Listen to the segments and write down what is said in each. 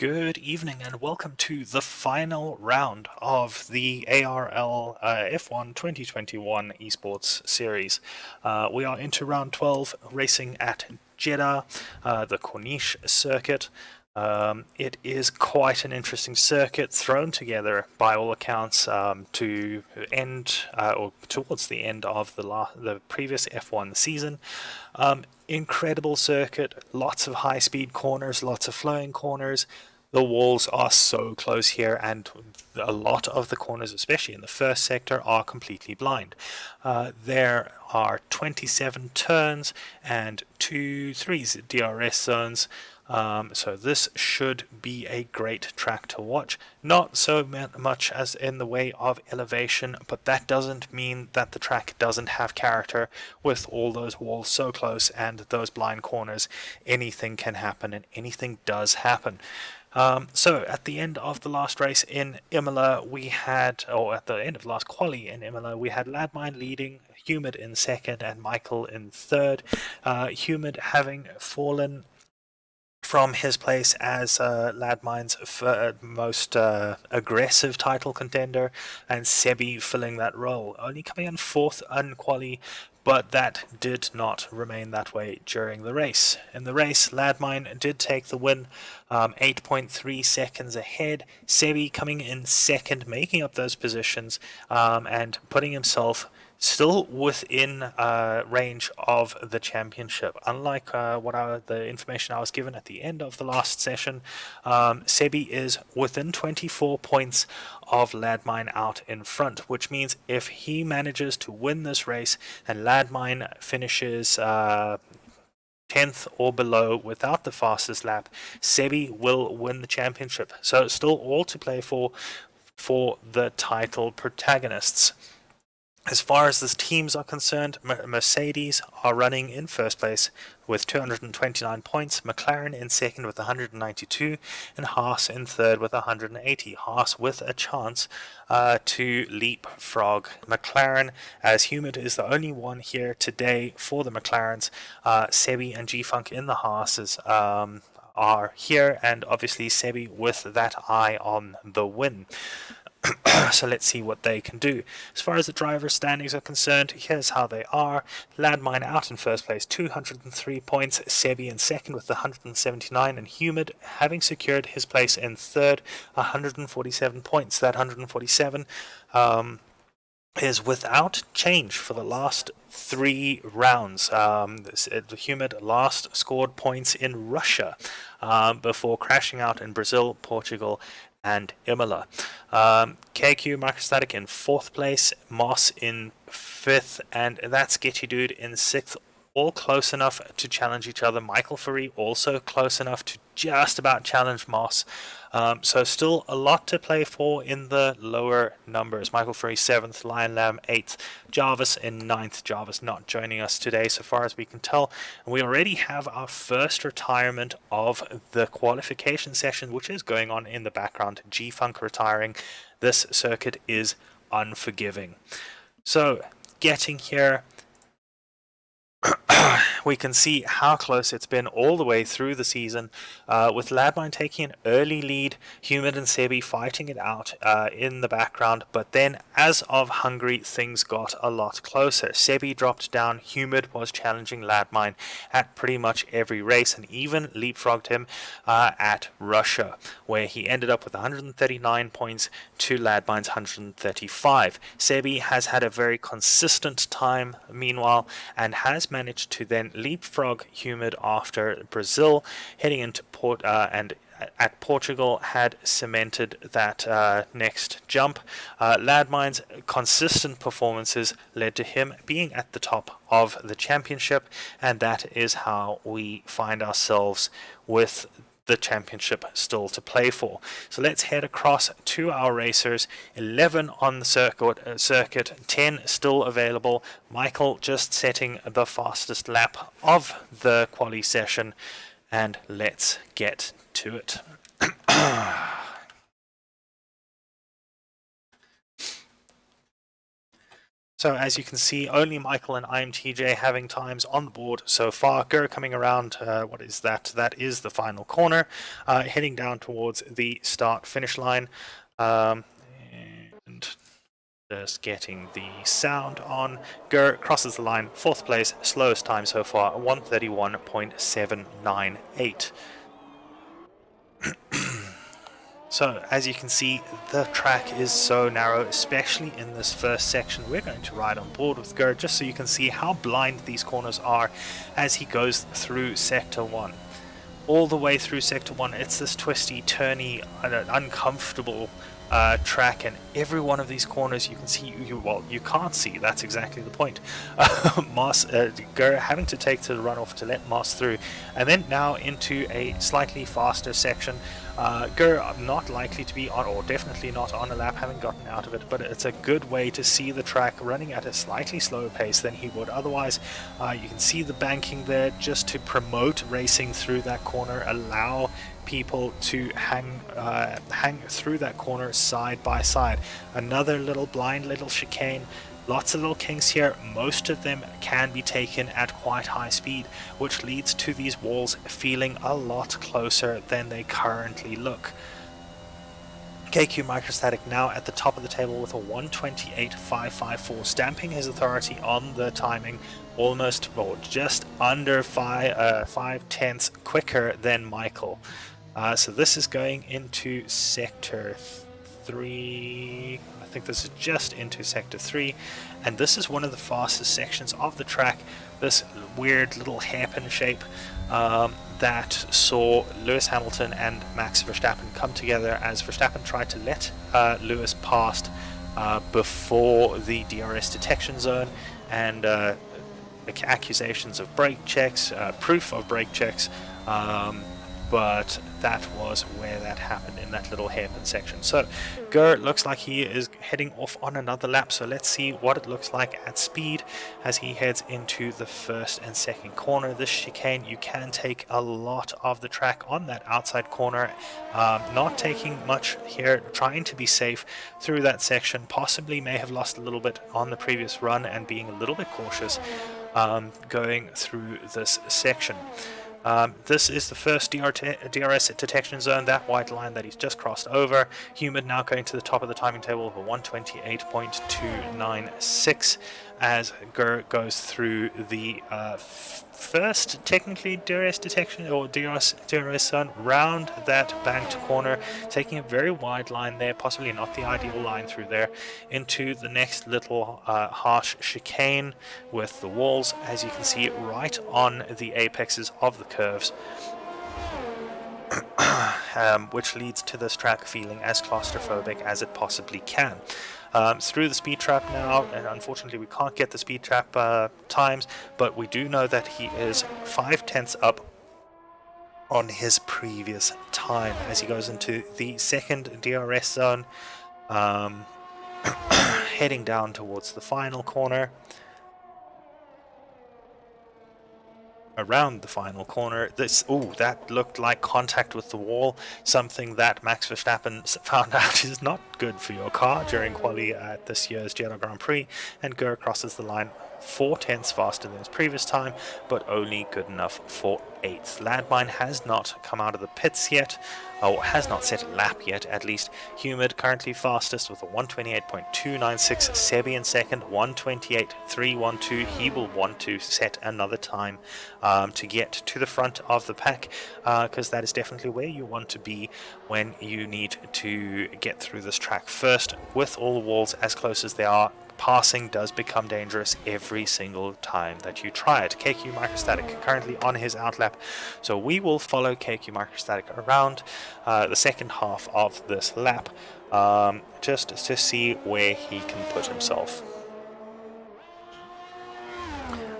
Good evening and welcome to the final round of the ARL F1 2021 Esports Series. We are into round 12, racing at Jeddah, the Corniche circuit. It is quite an interesting circuit, thrown together by all accounts to end or towards the end of the previous F1 season. Incredible circuit, lots of high-speed corners, lots of flowing corners. The walls are so close here, and a lot of the corners, especially in the first sector, are completely blind. There are 27 turns and 3 DRS zones. So this should be a great track to watch. Not so much as in the way of elevation, but that doesn't mean that the track doesn't have character. With all those walls so close and those blind corners, anything can happen, and anything does happen. So at the end of the last race in Imola, at the end of the last quali in Imola, we had Ladmine leading, Humid in second, and Michael in third. Humid having fallen from his place as Ladmine's most aggressive title contender, and Sebi filling that role, only coming in fourth unquali, but that did not remain that way during the race. In the race, Ladmine did take the win, 8.3 seconds ahead. Sebi coming in second, making up those positions, and putting himself still within range of the championship. Unlike the information I was given at the end of the last session, Sebi is within 24 points of Ladmine out in front, which means if he manages to win this race and Ladmine finishes 10th or below without the fastest lap, Sebi will win the championship. So it's still all to play for the title protagonists. As far as the teams are concerned, Mercedes are running in first place with 229 points, McLaren in second with 192, and Haas in third with 180. Haas with a chance to leapfrog McLaren, as Humid is the only one here today for the McLarens. Sebi and G-Funk in the Haases are here, and obviously Sebi with that eye on the win. So let's see what they can do. As far as the driver's standings are concerned, here's how they are. Ladmine out in first place, 203 points. Sebi in second with 179, and Humid having secured his place in third, 147 points. That 147 is without change for the last 3 rounds. Humid last scored points in Russia before crashing out in Brazil, Portugal, and Imola. KQ Microstatic in 4th place, Moss in 5th, and that's Sketchy Dude in 6th. All close enough to challenge each other. Michael Furry also close enough to just about challenge Moss. So still a lot to play for in the lower numbers. Michael Furry 7th, Lion Lamb 8th, Jarvis in 9th. Jarvis not joining us today so far as we can tell. And we already have our first retirement of the qualification session, which is going on in the background. G-Funk retiring. This circuit is unforgiving. So getting here, we can see how close it's been all the way through the season, with Ladmine taking an early lead, Humid and Sebi fighting it out in the background, but then as of Hungary things got a lot closer. Sebi dropped down, Humid was challenging Ladmine at pretty much every race and even leapfrogged him at Russia, where he ended up with 139 points to Ladmine's 135. Sebi has had a very consistent time meanwhile and has managed to then leapfrog Humid after Brazil, heading into at Portugal had cemented that next jump. Ladmine's consistent performances led to him being at the top of the championship, and that is how we find ourselves with the championship still to play for. So let's head across to our racers. 11 on the circuit, 10 still available. Michael just setting the fastest lap of the quali session, and let's get to it. So as you can see, only Michael and IMTJ having times on the board so far. Gur coming around, what is that? That is the final corner, heading down towards the start-finish line. And just getting the sound on. Gur crosses the line, 4th place, slowest time so far, 1:31.798. So, as you can see, the track is so narrow, especially in this first section. We're going to ride on board with Gur just so you can see how blind these corners are as he goes through Sector 1. All the way through Sector 1, it's this twisty, turny, uncomfortable track, and every one of these corners you can see, you can't see, that's exactly the point. Gur having to take to the runoff to let Moss through, and then now into a slightly faster section. Gur not likely to be on, or definitely not on a lap, having gotten out of it, but it's a good way to see the track running at a slightly slower pace than he would otherwise. You can see the banking there just to promote racing through that corner, allow people to hang through that corner side by side. Another blind little chicane. Lots of little kinks here. Most of them can be taken at quite high speed, which leads to these walls feeling a lot closer than they currently look. KQ Microstatic now at the top of the table with a 1:28.554, stamping his authority on the timing, almost, or just under 5/10 quicker than Michael. So this is going into Sector 3. I think this is just into Sector 3, and this is one of the fastest sections of the track. This weird little hairpin shape that saw Lewis Hamilton and Max Verstappen come together as Verstappen tried to let Lewis past before the DRS detection zone, and accusations of brake checks, proof of brake checks, but that was where that happened, in that little hairpin section. So Gur looks like he is heading off on another lap, so let's see what it looks like at speed as he heads into the first and second corner. This chicane, you can take a lot of the track on that outside corner, not taking much here, trying to be safe through that section. Possibly may have lost a little bit on the previous run and being a little bit cautious going through this section. This is the first DRS detection zone, that white line that he's just crossed over. Humid now going to the top of the timing table of a 1:28.296 as Gur goes through the first technically DRS detection or DRS zone round that banked corner, taking a very wide line there, possibly not the ideal line through there, into the next little harsh chicane with the walls, as you can see, right on the apexes of the curves. Which leads to this track feeling as claustrophobic as it possibly can. Through the speed trap now, and unfortunately we can't get the speed trap times, but we do know that he is 5/10 up on his previous time as he goes into the second DRS zone, heading down towards the final corner. Around the final corner, that looked like contact with the wall, something that Max Verstappen found out is not good for your car during quali at this year's Jeddah Grand Prix, and Gur crosses the line 4/10 faster than his previous time, but only good enough for 8th. Landmine has not come out of the pits yet, or has not set a lap yet at least. Humid currently fastest with a 1:28.296, Sebi in second, 1:28.312. He will want to set another time to get to the front of the pack, because that is definitely where you want to be when you need to get through this track first. With all the walls as close as they are, passing does become dangerous every single time that you try it. KQ Microstatic currently on his outlap, so we will follow KQ Microstatic around the second half of this lap, just to see where he can put himself.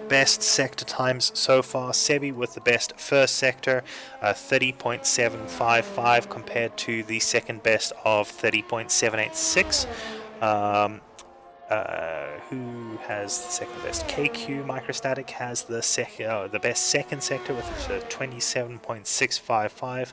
Best sector times so far, Sebi with the best first sector, 30.755 compared to the second best of 30.786. Who has the second best? KQ Microstatic has the best second sector with a 27.655.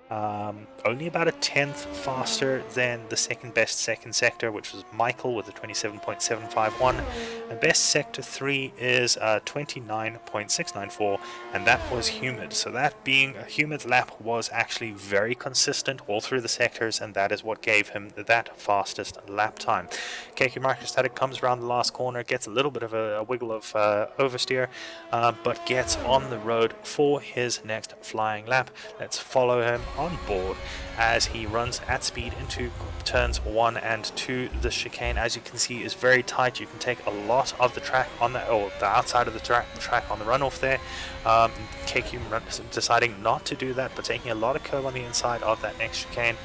Only about a tenth faster than the second best second sector, which was Michael with a 27.751, and best sector 3 is 29.694, and that was Humid. So that being Humid's lap was actually very consistent all through the sectors, and that is what gave him that fastest lap time. KQ Microstatic comes around the last corner, gets a little bit of a wiggle of oversteer, but gets on the road for his next flying lap. Let's follow him on board as he runs at speed into turns 1 and 2. The chicane, as you can see, is very tight. You can take a lot of the track on the outside of the track on the runoff there. KQ deciding not to do that, but taking a lot of curve on the inside of that next chicane.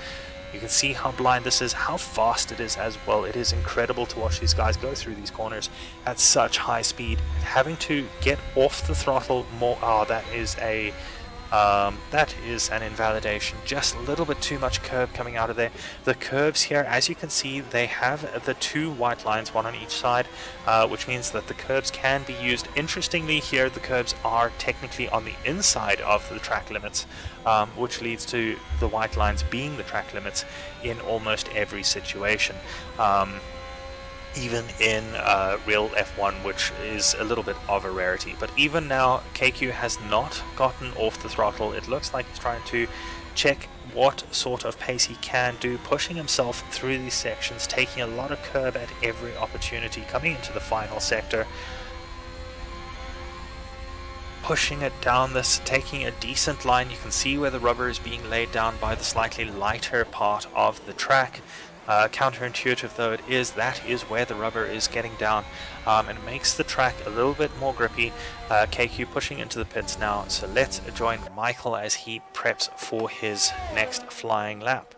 You can see how blind this is, how fast it is as well. It is incredible to watch these guys go through these corners at such high speed. Having to get off the throttle more, that is an invalidation. Just a little bit too much curb coming out of there. The curbs here, as you can see, they have the 2 white lines, one on each side, which means that the curbs can be used. Interestingly, here the curbs are technically on the inside of the track limits, which leads to the white lines being the track limits in almost every situation. Even in real F1, which is a little bit of a rarity. But even now, KQ has not gotten off the throttle. It looks like he's trying to check what sort of pace he can do, pushing himself through these sections, taking a lot of curb at every opportunity, coming into the final sector, pushing it down this, taking a decent line. You can see where the rubber is being laid down by the slightly lighter part of the track. Counterintuitive though it is, that is where the rubber is getting down, and it makes the track a little bit more grippy. KQ pushing into the pits now, so let's join Michael as he preps for his next flying lap.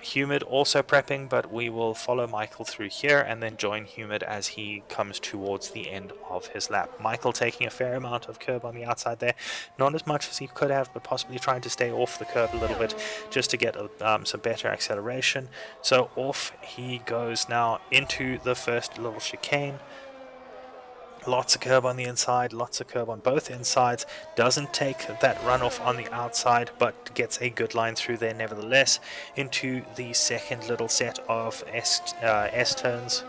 Humid also prepping, but we will follow Michael through here and then join Humid as he comes towards the end of his lap. Michael taking a fair amount of curb on the outside there, not as much as he could have, but possibly trying to stay off the curb a little bit just to get some better acceleration. So off he goes now into the first little chicane. Lots of curb on the inside, lots of curb on both insides. Doesn't take that runoff on the outside, but gets a good line through there nevertheless. Into the second little set of S turns.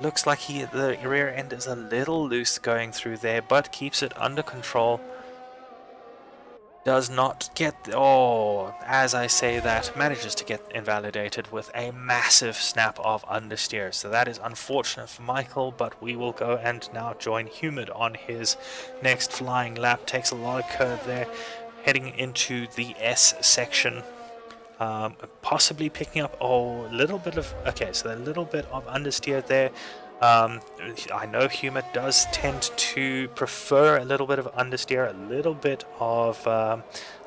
Looks like the rear end is a little loose going through there, but keeps it under control. Does not get, as I say that, manages to get invalidated with a massive snap of understeer. So that is unfortunate for Michael, but we will go and now join Humid on his next flying lap. Takes a lot of curve there, heading into the S section. Possibly picking up a little bit of understeer there. I know Humid does tend to prefer a little bit of understeer, a little bit of a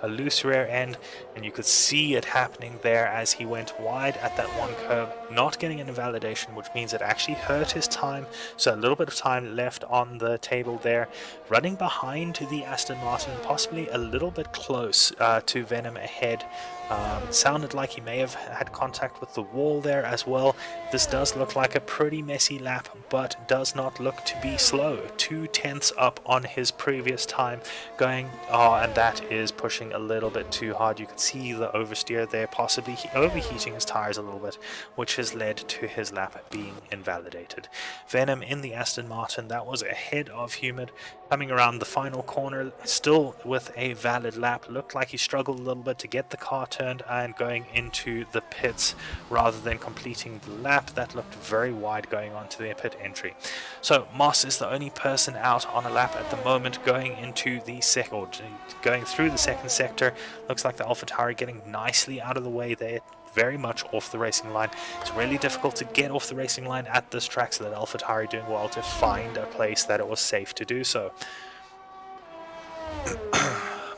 loose rear end, and you could see it happening there as he went wide at that one curve, not getting an invalidation, which means it actually hurt his time. So a little bit of time left on the table there, running behind the Aston Martin, possibly a little bit close to Venom ahead. Sounded like he may have had contact with the wall there as well. This does look like a pretty messy lap, but does not look to be slow. 2/10 up on his previous time going, and that is pushing a little bit too hard. You can see the oversteer there, possibly overheating his tires a little bit, which has led to his lap being invalidated. Venom in the Aston Martin, that was ahead of Humid, coming around the final corner, still with a valid lap. Looked like he struggled a little bit to get the car turned and going into the pits rather than completing the lap. That looked very wide going on to the pit entry. So Moss is the only person out on a lap at the moment, going into the going through the second sector. Looks like the AlphaTauri getting nicely out of the way there, very much off the racing line. It's really difficult to get off the racing line at this track, so that AlphaTauri doing well to find a place that it was safe to do so.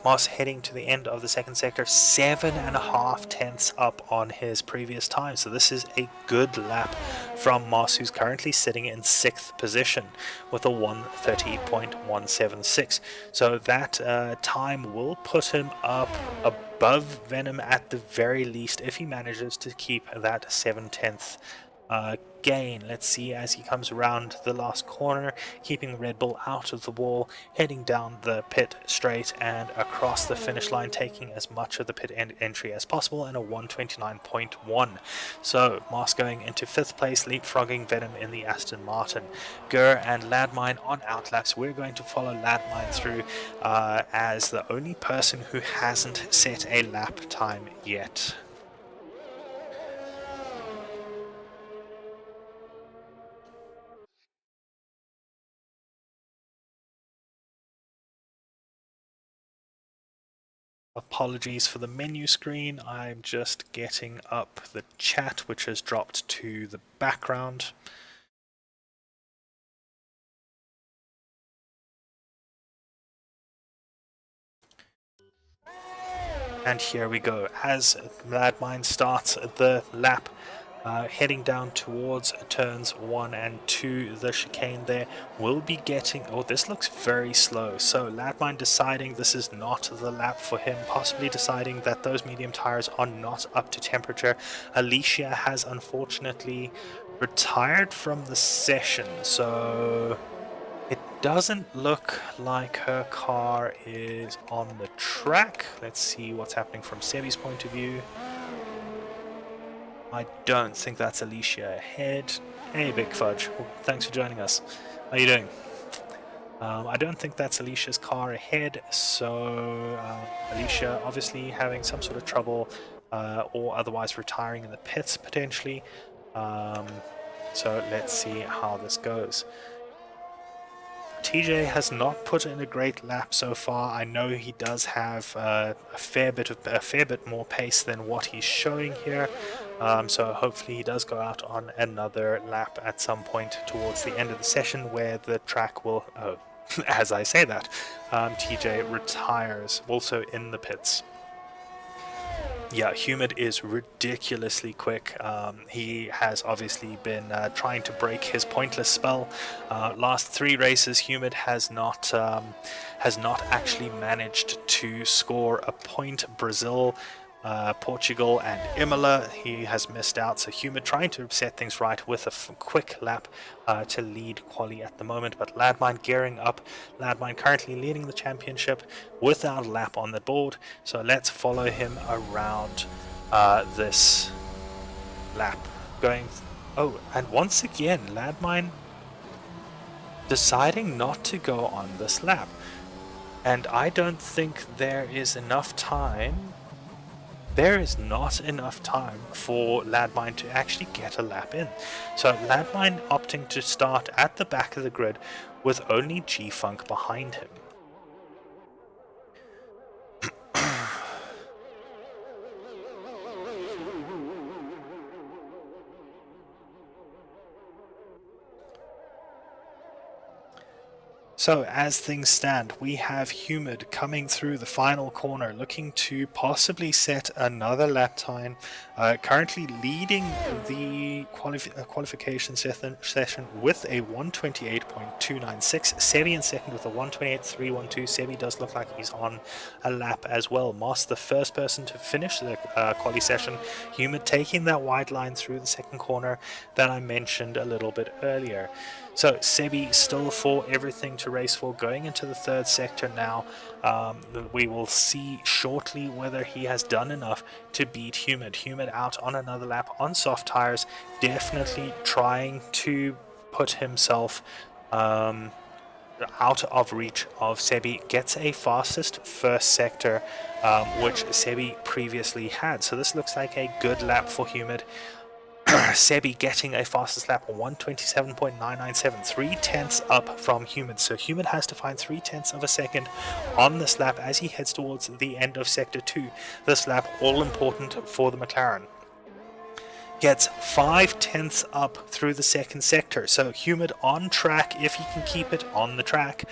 Moss heading to the end of the second sector, 7.5 tenths up on his previous time. So this is a good lap from Moss, who's currently sitting in 6th position with a 1:30.176. So that time will put him up above Venom at the very least, if he manages to keep that 7/10 gain. Let's see as he comes around the last corner, keeping Red Bull out of the wall, heading down the pit straight and across the finish line, taking as much of the pit entry as possible in a 129.1. So Moss going into 5th place, leapfrogging Venom in the Aston Martin. Gur and Ladmine on outlaps. We're going to follow Ladmine through as the only person who hasn't set a lap time yet. Apologies for the menu screen, I'm just getting up the chat which has dropped to the background. And here we go, as Ladmine starts the lap, heading down towards turns 1 and 2, the chicane there will be getting, oh, this looks very slow, so Ladmine deciding this is not the lap for him, possibly deciding that those medium tires are not up to temperature. Alicia has unfortunately retired from the session, so it doesn't look like her car is on the track. Let's see what's happening from Sebi's point of view. I don't think that's Alicia ahead. Hey, Big Fudge. Well, thanks for joining us. How are you doing? I don't think that's Alicia's car ahead, so Alicia obviously having some sort of trouble or otherwise retiring in the pits potentially. So let's see how this goes. TJ has not put in a great lap so far. I know he does have a fair bit more pace than what he's showing here. So hopefully he does go out on another lap at some point towards the end of the session where the track will, as I say that, TJ retires also in the pits. Yeah, Humid is ridiculously quick. He has obviously been trying to break his pointless spell. Last 3 races, Humid has not actually managed to score a point. Brazil, Portugal and Imola, he has missed out. So Humid trying to set things right with a quick lap to lead quali at the moment, but Ladmine gearing up. Ladmine currently leading the championship without a lap on the board, so let's follow him around this lap. Going, oh, and once again Ladmine deciding not to go on this lap, and I don't think there is enough time. There is not enough time for Ladmine to actually get a lap in. So Ladmine opting to start at the back of the grid with only G-Funk behind him. So as things stand, we have Humid coming through the final corner, looking to possibly set another lap time, currently leading the qualification session with a 128.296. Sebi in second with a 128.312. Sebi does look like he's on a lap as well. Moss, the first person to finish the quali session. Humid taking that wide line through the second corner that I mentioned a little bit earlier. So Sebi still for everything to race for, going into the third sector now. We will see shortly whether he has done enough to beat Humid. Humid out on another lap on soft tires, definitely trying to put himself out of reach of Sebi. Gets a fastest first sector, which Sebi previously had. So this looks like a good lap for Humid. Sebi getting a fastest lap, 127.997, 3/10 up from Humid. So Humid has to find 3/10 of a second on this lap as he heads towards the end of Sector 2. This lap all important for the McLaren. Gets 5/10 up through the second sector. So Humid on track, if he can keep it on the track.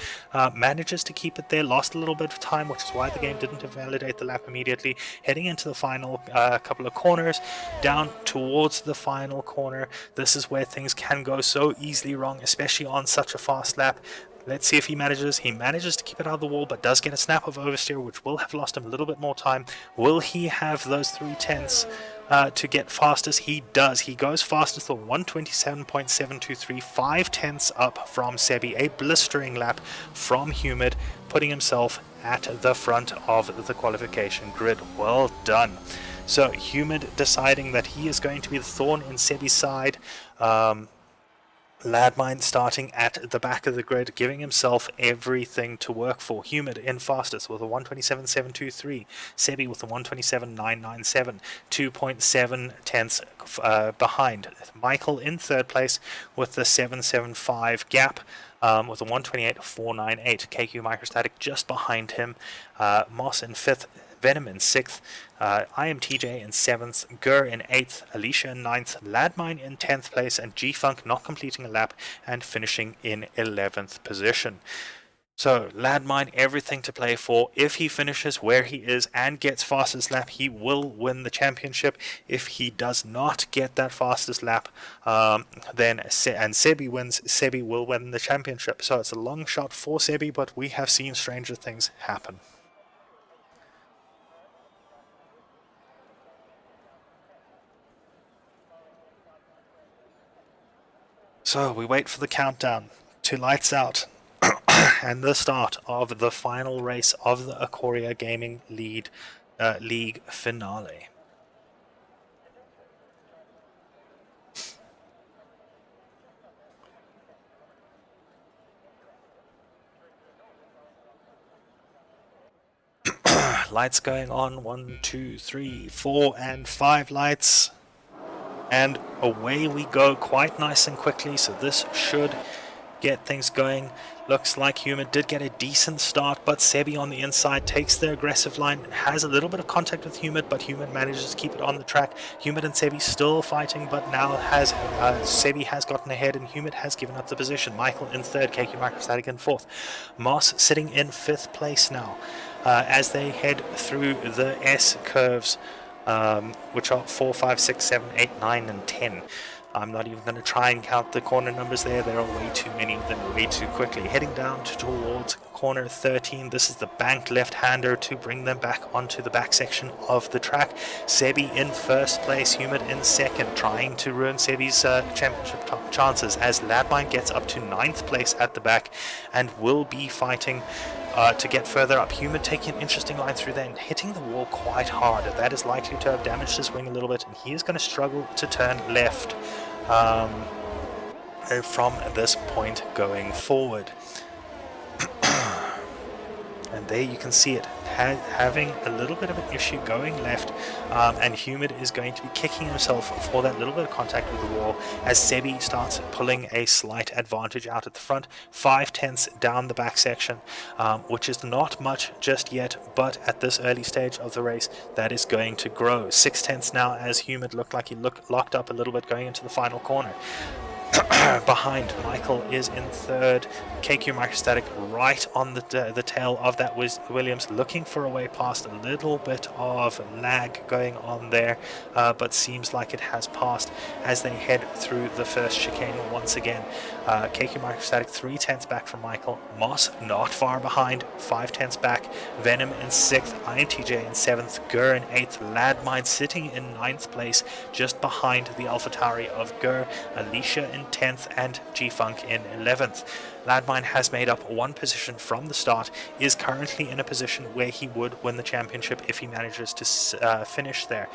Manages to keep it there, lost a little bit of time, which is why the game didn't validate the lap immediately. Heading into the final couple of corners, down towards the final corner. This is where things can go so easily wrong, especially on such a fast lap. Let's see if he manages. He manages to keep it out of the wall, but does get a snap of oversteer, which will have lost him a little bit more time. Will he have those 3/10 to get fastest? He does. He goes fastest for 127.723, 5/10 up from Sebi. A blistering lap from Humid, putting himself at the front of the qualification grid. Well done. So Humid deciding that he is going to be the thorn in Sebi's side. Ladmine starting at the back of the grid, giving himself everything to work for. Humid in fastest with a 127.723. Sebi with a 127.997, 2.7 tenths behind. Michael in third place with the 7.75 gap. With a 128.498. KQ Microstatic just behind him. Moss in fifth. Venom in 6th, IMTJ in 7th, Gur in 8th, Alicia in 9th, Ladmine in 10th place, and G-Funk not completing a lap and finishing in 11th position. So, Ladmine, everything to play for. If he finishes where he is and gets fastest lap, he will win the championship. If he does not get that fastest lap, then Sebi wins, Sebi will win the championship. So, it's a long shot for Sebi, but we have seen stranger things happen. So we wait for the countdown to lights out and the start of the final race of the Acoria Gaming League finale. Lights going on, 1, 2, 3, 4, and 5 lights. And away we go quite nice and quickly, so this should get things going. Looks like Humid did get a decent start, but Sebi on the inside takes the aggressive line, has a little bit of contact with Humid, but Humid manages to keep it on the track. Humid and Sebi still fighting, but now Sebi has gotten ahead and Humid has given up the position. Michael in third, KQ Microstatic in fourth. Moss sitting in fifth place now as they head through the S curves. Which are 4, 5, 6, 7, 8, 9, and 10. I'm not even going to try and count the corner numbers there. There are way too many of them, way too quickly. Heading down towards corner 13. This is the banked left-hander to bring them back onto the back section of the track. Sebi in first place, Humid in second, trying to ruin Sebi's championship chances as Ladmine gets up to 9th place at the back and will be fighting to get further up. Humid taking an interesting line through there and hitting the wall quite hard. That is likely to have damaged his wing a little bit, and he is going to struggle to turn left from this point going forward. And there you can see it having a little bit of an issue going left, and Humid is going to be kicking himself for that little bit of contact with the wall as Sebi starts pulling a slight advantage out at the front, 5/10 down the back section, which is not much just yet, but at this early stage of the race that is going to grow. 6/10 now as Humid looked like he locked up a little bit going into the final corner. Behind, Michael is in third, KQ Microstatic right on the tail of that Williams, looking for a way past. A little bit of lag going on there, but seems like it has passed as they head through the first chicane once again. KQ Microstatic 3/10 back from Michael. Moss not far behind, 5/10 back. Venom in 6th, INTJ in 7th, Gur in 8th, Ladmine sitting in 9th place just behind the AlphaTauri of Gur, Alicia in 10th, and G-Funk in 11th. Ladmine has made up one position from the start, is currently in a position where he would win the championship if he manages to finish there.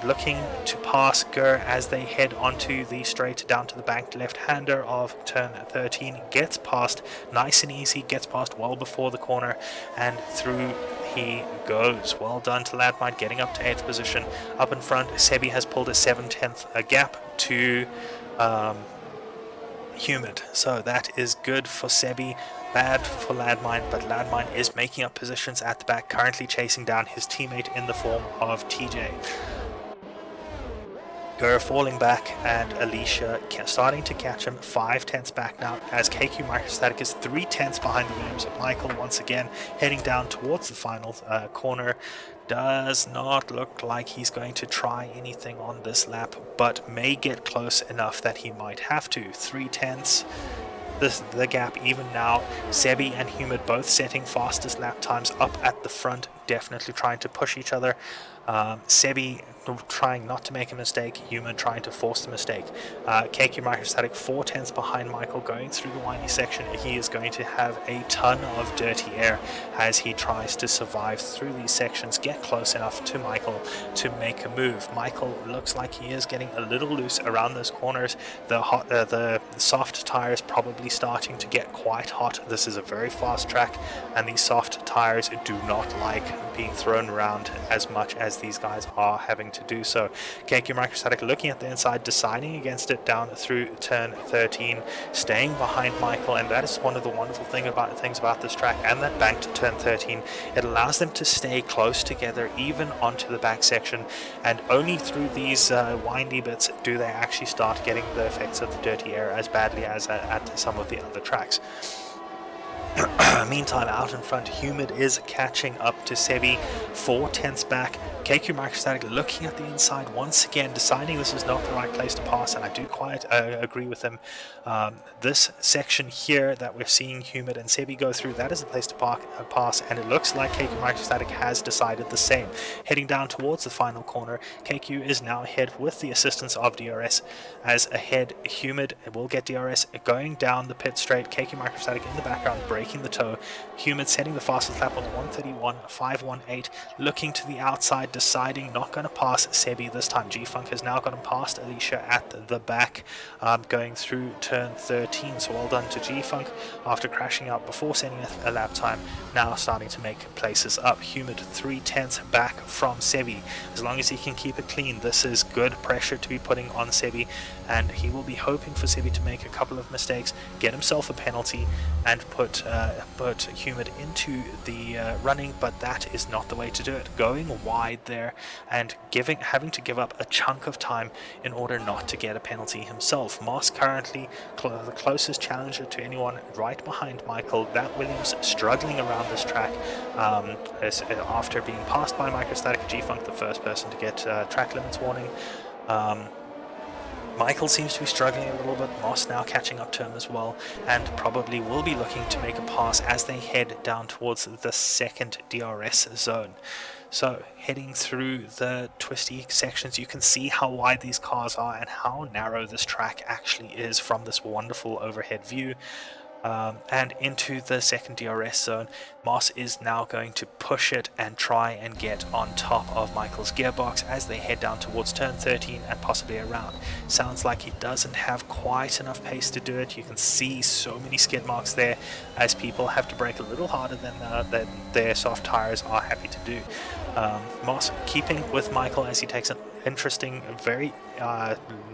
Looking to pass Gur as they head onto the straight down to the banked left-hander of turn 13, gets past nice and easy, gets past well before the corner, and through he goes. Well done to Ladmine, getting up to 8th position. Up in front, Sebi has pulled a 7/10 gap to Humid, so that is good for Sebi, bad for Ladmine, but Ladmine is making up positions at the back, currently chasing down his teammate in the form of TJ. Gur falling back and Alicia starting to catch him, 5/10 back now as KQ Microstatic is 3/10 behind the Williams. Michael once again heading down towards the final corner. Does not look like he's going to try anything on this lap, but may get close enough that he might have to. 3/10. The gap even now. Sebi and Humid both setting fastest lap times up at the front, definitely trying to push each other. Sebi trying not to make a mistake, Human trying to force the mistake. KQ Microstatic 4/10 behind Michael going through the windy section. He is going to have a ton of dirty air as he tries to survive through these sections, get close enough to Michael to make a move. Michael looks like he is getting a little loose around those corners. The soft tires probably starting to get quite hot. This is a very fast track, and these soft tires do not like being thrown around as much as these guys are having to do so. KQ Microstatic looking at the inside, deciding against it down through turn 13, staying behind Michael, and that is one of the wonderful things about this track and that banked turn 13. It allows them to stay close together even onto the back section, and only through these windy bits do they actually start getting the effects of the dirty air as badly as at some of the other tracks. Meantime, out in front, Humid is catching up to Sebi, 4/10 back. KQ Microstatic looking at the inside once again, deciding this is not the right place to pass, and I do quite agree with him. This section here that we're seeing Humid and Sebi go through, that is the place to pass, and it looks like KQ Microstatic has decided the same. Heading down towards the final corner, KQ is now ahead with the assistance of DRS. As ahead, Humid will get DRS going down the pit straight. KQ Microstatic in the background breaking the toe. Humid setting the fastest lap on 1:31.518, looking to the outside, deciding not going to pass Sebi this time. G-Funk has now got him past Alicia at the back, going through turn 13. So well done to G-Funk after crashing out before setting a lap time, now starting to make places up. Humid 3/10 back from Sebi. As long as he can keep it clean, this is good pressure to be putting on Sebi, and he will be hoping for Sebi to make a couple of mistakes, get himself a penalty, and put Humid into the running, but that is not the way to do it. Going wide there and having to give up a chunk of time in order not to get a penalty himself. Moss currently the closest challenger to anyone, right behind Michael. That Williams struggling around this track after being passed by Microstatic. G-Funk the first person to get track limits warning. Michael seems to be struggling a little bit. Moss now catching up to him as well, and probably will be looking to make a pass as they head down towards the second DRS zone. So heading through the twisty sections, you can see how wide these cars are and how narrow this track actually is from this wonderful overhead view. And into the second DRS zone, Moss is now going to push it and try and get on top of Michael's gearbox as they head down towards turn 13 and possibly around. Sounds like he doesn't have quite enough pace to do it. You can see so many skid marks there as people have to brake a little harder than their soft tires are happy to do. Moss keeping with Michael as he takes an interesting, very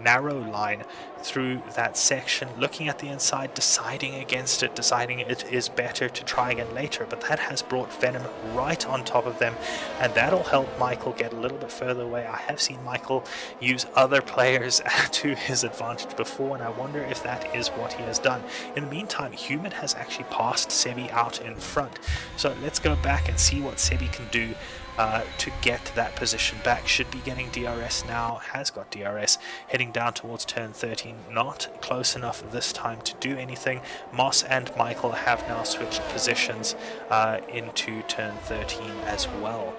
narrow line through that section, looking at the inside, deciding against it, deciding it is better to try again later, but that has brought Venom right on top of them, and that'll help Michael get a little bit further away. I have seen Michael use other players to his advantage before, and I wonder if that is what he has done. In the meantime, Human has actually passed Sebi out in front, so let's go back and see what Sebi can do to get that position back. Should be getting DRS now, has got DRS, heading down towards turn 13, not close enough this time to do anything. Moss and Michael have now switched positions into turn 13 as well.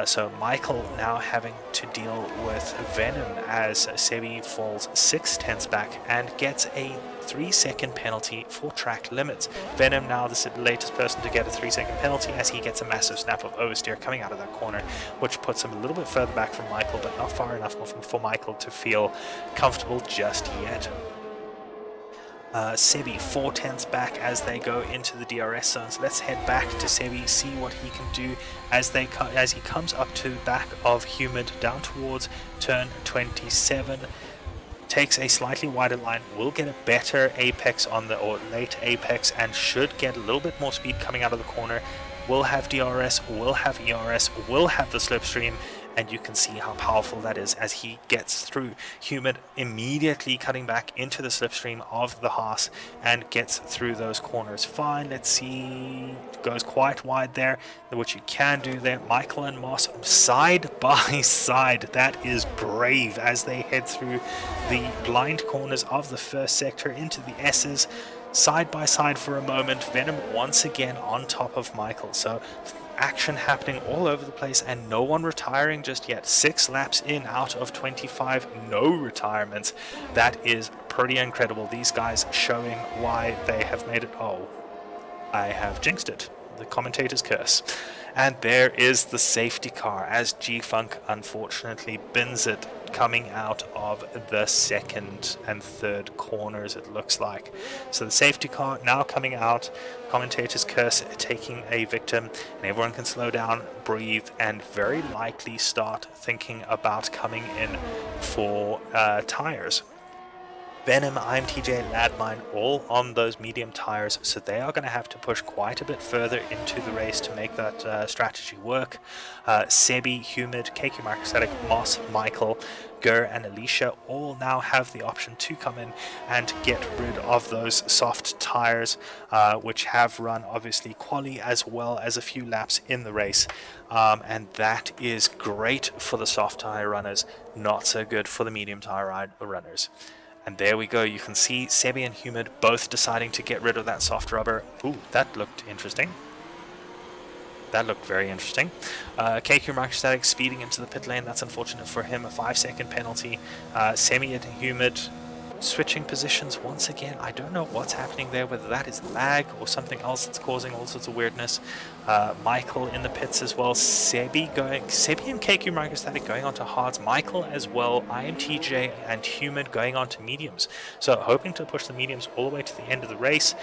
So Michael now having to deal with Venom as Sebi falls 6/10 back and gets a 3-second penalty for track limits. Venom now the latest person to get a 3-second penalty as he gets a massive snap of oversteer coming out of that corner, which puts him a little bit further back from Michael, but not far enough for Michael to feel comfortable just yet. Sebi 4/10 back as they go into the DRS zones. Let's head back to Sebi, see what he can do as he comes up to back of Humid down towards turn 27. Takes a slightly wider line, will get a better apex on the late apex, and should get a little bit more speed coming out of the corner. Will have DRS, will have ERS, will have the slipstream, and you can see how powerful that is as he gets through. Humid immediately cutting back into the slipstream of the Haas and gets through those corners fine. Let's see, goes quite wide there, which you can do there. Michael and Moss side by side. That is brave as they head through the blind corners of the first sector into the S's. Side by side for a moment. Venom once again on top of Michael. So action happening all over the place and no one retiring just yet. 6 laps in out of 25, no retirements. That is pretty incredible. These guys showing why they have made it. Oh, I have jinxed it. The commentator's curse. And there is the safety car as G-Funk unfortunately bins it, coming out of the second and third corners, it looks like. So the safety car now coming out, commentator's curse taking a victim, and everyone can slow down, breathe, and very likely start thinking about coming in for tires. Venom, IMTJ, Ladmine, all on those medium tires, so they are going to have to push quite a bit further into the race to make that strategy work. Sebi, Humid, KQ Microstatic, Moss, Michael, Gur, and Alicia all now have the option to come in and get rid of those soft tires, which have run obviously quali as well as a few laps in the race. And that is great for the soft tire runners, not so good for the medium tire runners. And there we go, you can see Sebi and Humid both deciding to get rid of that soft rubber. Ooh, that looked interesting. That looked very interesting. KQ Microstatic speeding into the pit lane, that's unfortunate for him, a 5-second penalty. Semi and Humid switching positions once again. I don't know what's happening there, whether that is lag or something else that's causing all sorts of weirdness. Michael in the pits as well. Sebi and KQ Microstatic going on to hards. Michael as well. IMTJ and Humid going on to mediums. So hoping to push the mediums all the way to the end of the race.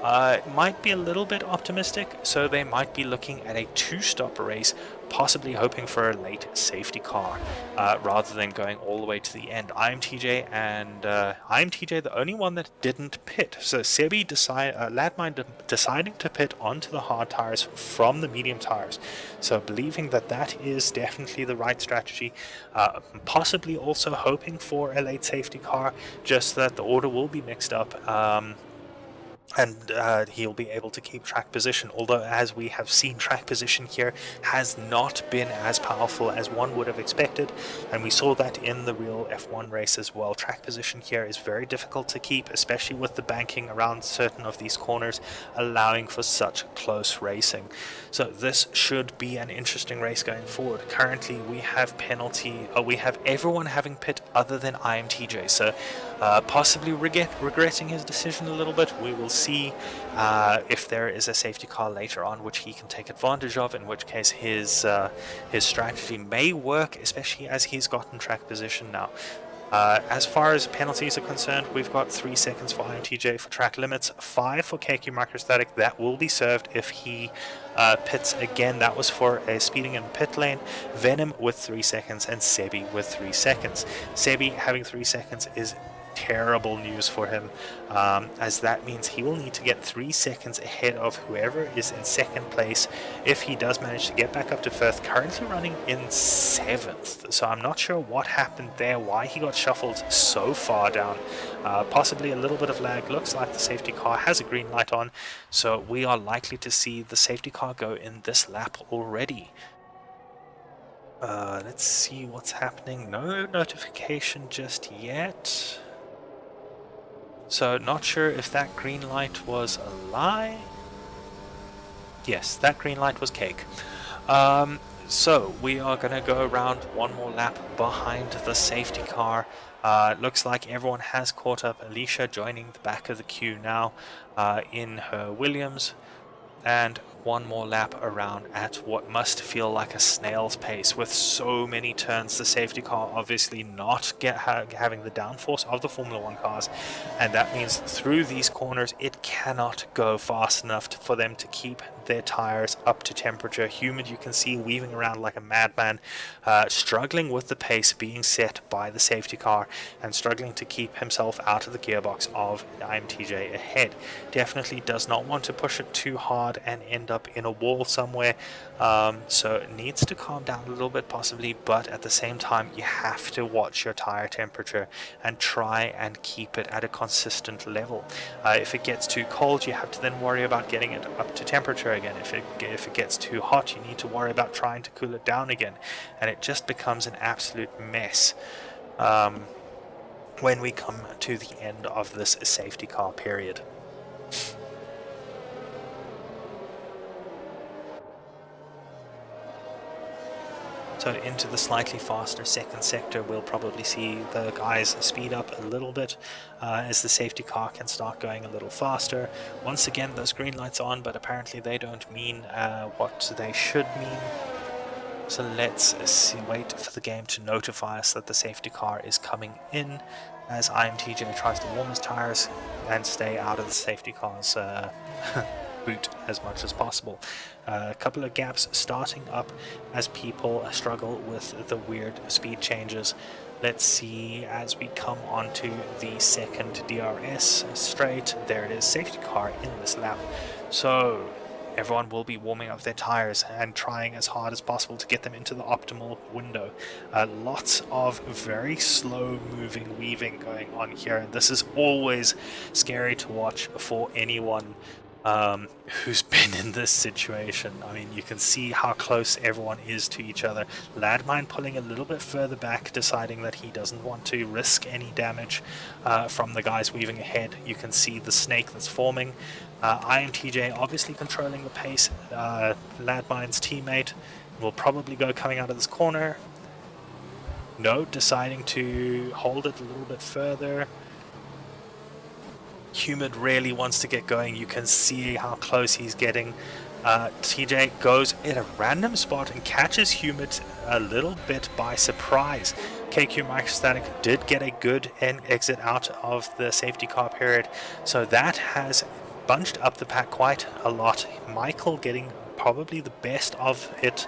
It might be a little bit optimistic, so they might be looking at a 2-stop race, possibly hoping for a late safety car rather than going all the way to the end. IMTJ and IMTJ the only one that didn't pit. So Sebi Ladmine deciding to pit onto the hard tires from the medium tires. So believing that that is definitely the right strategy. Possibly also hoping for a late safety car, just that the order will be mixed up. And he'll be able to keep track position, although as we have seen, track position here has not been as powerful as one would have expected, and we saw that in the real F1 race as well. Track position here is very difficult to keep, especially with the banking around certain of these corners, allowing for such close racing. So this should be an interesting race going forward. Currently we have we have everyone having pit other than IMTJ, so possibly regretting his decision a little bit. We will see if there is a safety car later on which he can take advantage of, in which case his strategy may work, especially as he's gotten track position now. As far as penalties are concerned, we've got 3 seconds for IMTJ for track limits, 5 for KQ Microstatic. That will be served if he pits again. That was for speeding in the pit lane. Venom with 3 seconds and Sebi with 3 seconds. Sebi having 3 seconds is terrible news for him, as that means he will need to get 3 seconds ahead of whoever is in second place if he does manage to get back up to first, currently running in 7th. So I'm not sure what happened there, why he got shuffled so far down. Possibly a little bit of lag. Looks like the safety car has a green light on, so we are likely to see the safety car go in this lap already. Let's see what's happening. No notification just yet. So not sure if that green light was a lie. Yes, that green light was cake. So we are going to go around one more lap behind the safety car. Looks like everyone has caught up. Alicia joining the back of the queue now in her Williams. And one more lap around at what must feel like a snail's pace with so many turns. The safety car obviously not having the downforce of the Formula 1 cars, and that means through these corners it cannot go fast enough for them to keep their tires up to temperature. Humid, you can see, weaving around like a madman, struggling with the pace being set by the safety car and struggling to keep himself out of the gearbox of IMTJ ahead. Definitely does not want to push it too hard and end up in a wall somewhere, so it needs to calm down a little bit possibly, but at the same time you have to watch your tire temperature and try and keep it at a consistent level. If it gets too cold, you have to then worry about getting it up to temperature again. If it gets too hot, you need to worry about trying to cool it down again, and it just becomes an absolute mess when we come to the end of this safety car period. So into the slightly faster second sector, we'll probably see the guys speed up a little bit as the safety car can start going a little faster. Once again, those green lights on, but apparently they don't mean what they should mean. So let's wait for the game to notify us that the safety car is coming in, as IMTJ tries to warm his tires and stay out of the safety car's boot as much as possible. A couple of gaps starting up as people struggle with the weird speed changes. Let's see as we come onto the second DRS straight. There it is, safety car in this lap. So everyone will be warming up their tires and trying as hard as possible to get them into the optimal window. Lots of very slow moving weaving going on here, and this is always scary to watch for anyone who's been in this situation. I mean, you can see how close everyone is to each other. Landmine pulling a little bit further back, deciding that he doesn't want to risk any damage from the guys weaving ahead. You can see the snake that's forming. IMTJ obviously controlling the pace. Landmine's teammate will probably go coming out of this corner. No, deciding to hold it a little bit further. Humid really wants to get going. You can see how close he's getting. TJ goes in a random spot and catches Humid a little bit by surprise. KQ Microstatic did get a good exit out of the safety car period, so that has bunched up the pack quite a lot. Michael getting probably the best of it,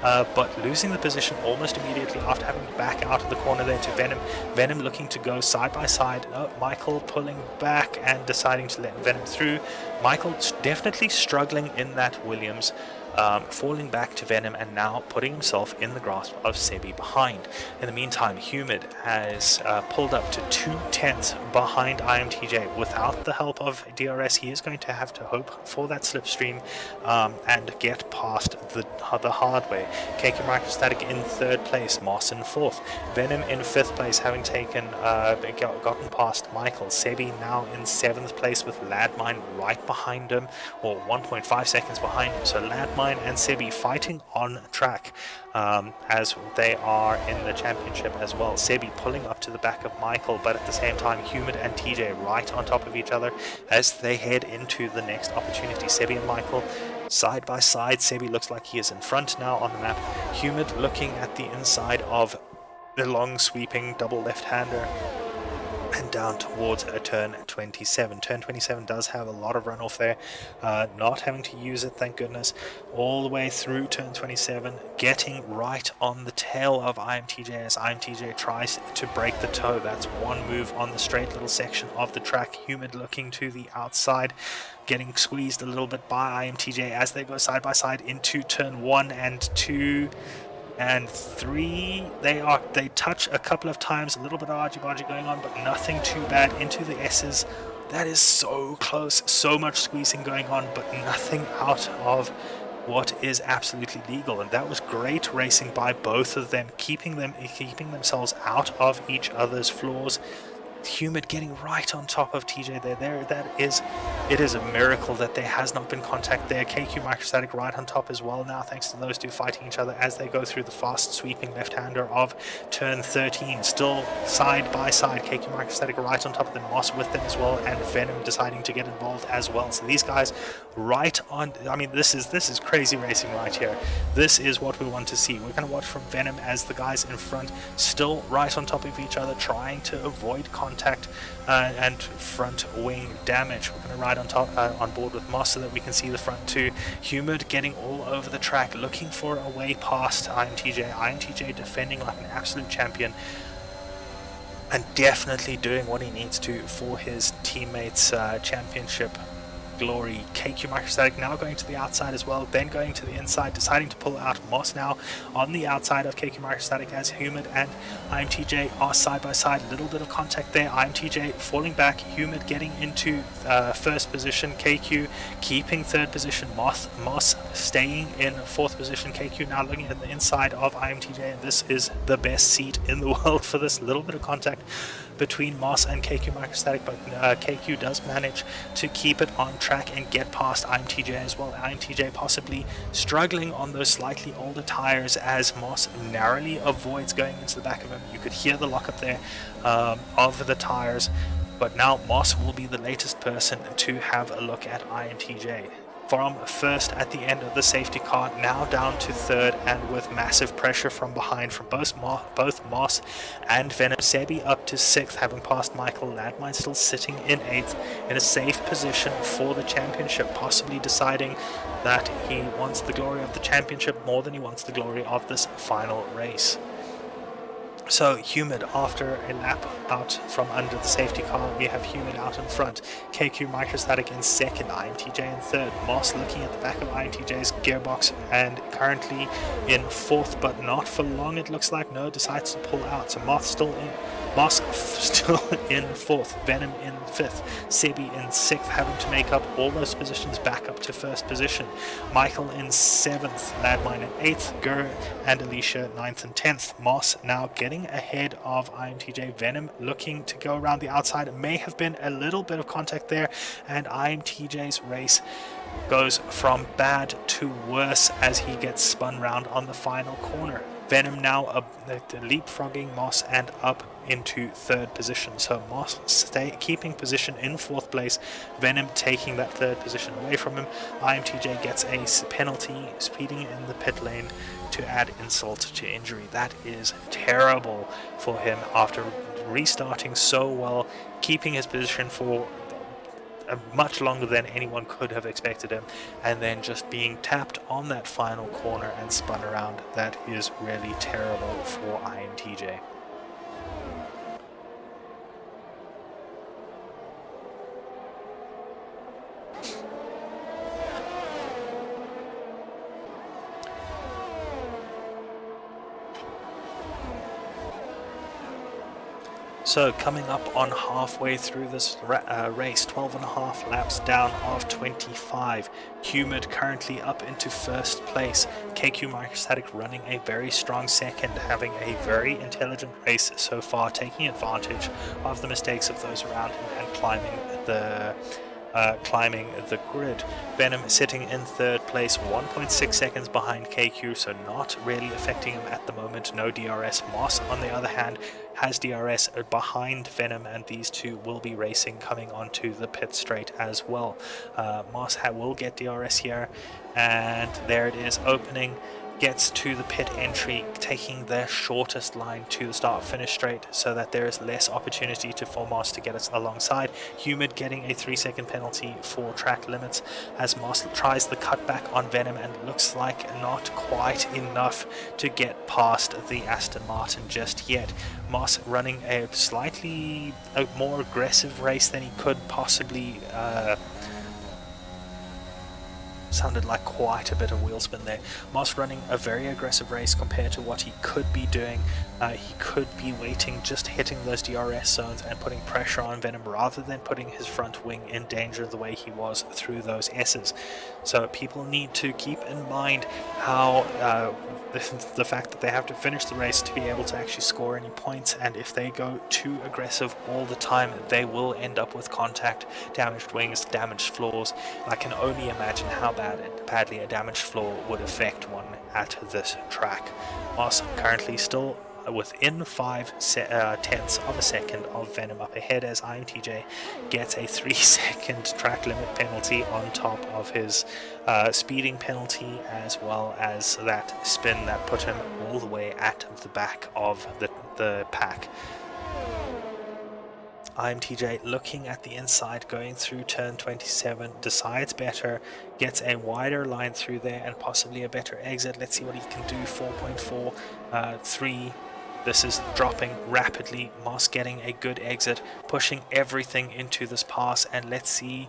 but losing the position almost immediately after having to back out of the corner there to Venom. Venom looking to go side by side. Michael pulling back and deciding to let Venom through. Michael definitely struggling in that Williams, falling back to Venom and now putting himself in the grasp of Sebi behind. In the meantime, Humid has pulled up to 2/10 behind IMTJ. Without the help of DRS, he is going to have to hope for that slipstream and get past the hard way. KQ Microstatic in third place, Moss in fourth, Venom in fifth place, having taken gotten past Michael. Sebi now in seventh place with Landmine right behind him, or 1.5 seconds behind him. So Landmine and Sebi fighting on track as they are in the championship as well. Sebi pulling up to the back of Michael, but at the same time Humid and TJ right on top of each other as they head into the next opportunity. Sebi and Michael side by side. Sebi looks like he is in front now on the map. Humid looking at the inside of the long sweeping double left-hander and down towards a turn 27. Turn 27 does have a lot of runoff there, not having to use it, thank goodness, all the way through turn 27, getting right on the tail of IMTJ as IMTJ tries to break the toe. That's one move on the straight little section of the track. Humid looking to the outside, getting squeezed a little bit by IMTJ as they go side by side into turn 1 and 2 and 3. They touch a couple of times, a little bit of argy-bargy going on, but nothing too bad into the S's. That is so close, so much squeezing going on, but nothing out of what is absolutely legal. And that was great racing by both of them, keeping themselves out of each other's flaws. Humid getting right on top of TJ there. It is a miracle that there has not been contact there. KQ Microstatic right on top as well now, thanks to those two fighting each other as they go through the fast sweeping left-hander of turn 13. Still side by side, KQ Microstatic right on top of them, Moss with them as well, and Venom deciding to get involved as well. So these guys right on, I mean, this is crazy racing right here. This is what we want to see. We're going to watch from Venom as the guys in front still right on top of each other, trying to avoid contact and front wing damage. We're going to ride on board with Moss so that we can see the front two. Humid getting all over the track, looking for a way past IMTJ. IMTJ defending like an absolute champion and definitely doing what he needs to for his teammates' championship glory. KQ Microstatic now going to the outside as well, then going to the inside, deciding to pull out. Moss now on the outside of KQ Microstatic as Humid and IMTJ are side by side. Little bit of contact there. IMTJ falling back, Humid getting into first position, KQ keeping third position, Moss staying in 4th position. KQ now looking at the inside of IMTJ, and this is the best seat in the world for this. Little bit of contact between Moss and KQ Microstatic, but KQ does manage to keep it on track and get past IMTJ as well. IMTJ possibly struggling on those slightly older tires as Moss narrowly avoids going into the back of him. You could hear the lockup there of the tires, but now Moss will be the latest person to have a look at IMTJ. From first at the end of the safety car, now down to 3rd, and with massive pressure from behind from both Moss and Venom. Sebi up to 6th, having passed Michael. Landmine still sitting in 8th, in a safe position for the championship, possibly deciding that he wants the glory of the championship more than he wants the glory of this final race. So Humid, after a lap out from under the safety car, we have Humid out in front, KQ Microstatic in 2nd, IMTJ in 3rd, Moss looking at the back of IMTJ's gearbox and currently in 4th, but not for long it looks like. No, decides to pull out. So Moss still in 4th, Venom in 5th, Sebi in 6th, having to make up all those positions back up to 1st position. Michael in 7th, Landmine in 8th, Gur and Alicia 9th and 10th. Moss now getting ahead of IMTJ. Venom looking to go around the outside. May have been a little bit of contact there, and IMTJ's race goes from bad to worse as he gets spun round on the final corner. Venom now leapfrogging Moss and up into 3rd position. So Moss keeping position in 4th place, Venom taking that 3rd position away from him. IMTJ gets a penalty, speeding in the pit lane to add insult to injury. That is terrible for him after restarting so well, keeping his position for much longer than anyone could have expected him, and then just being tapped on that final corner and spun around. That is really terrible for IMTJ. So coming up on halfway through this race, 12.5 laps down of 25. Humid currently up into 1st place. KQ Microstatic running a very strong 2nd, having a very intelligent race so far, taking advantage of the mistakes of those around him and climbing the grid. Venom sitting in 3rd place, 1.6 seconds behind KQ, so not really affecting him at the moment. No DRS. Moss, on the other hand, has DRS behind Venom, and these two will be racing coming onto the pit straight as well. Moss will get DRS here, and there it is, opening. Gets to the pit entry, taking the shortest line to the start finish straight so that there is less opportunity for Moss to get us alongside. Humid getting a 3-second penalty for track limits as Moss tries the cutback on Venom, and looks like not quite enough to get past the Aston Martin just yet. Moss running a slightly more aggressive race than he could possibly sounded like quite a bit of wheel spin there. Moss running a very aggressive race compared to what he could be doing. He could be waiting, just hitting those DRS zones and putting pressure on Venom rather than putting his front wing in danger the way he was through those S's. So people need to keep in mind how the fact that they have to finish the race to be able to actually score any points, and if they go too aggressive all the time, they will end up with contact, damaged wings, damaged floors. I can only imagine how badly a damaged floor would affect one at this track. Moss currently still within 5/10ths of a second of Venom up ahead, as IMTJ gets a 3-second track limit penalty on top of his speeding penalty, as well as that spin that put him all the way at the back of the pack. IMTJ looking at the inside, going through turn 27, decides better, gets a wider line through there and possibly a better exit. Let's see what he can do. 4.43. This is dropping rapidly. Moss getting a good exit, pushing everything into this pass, and let's see.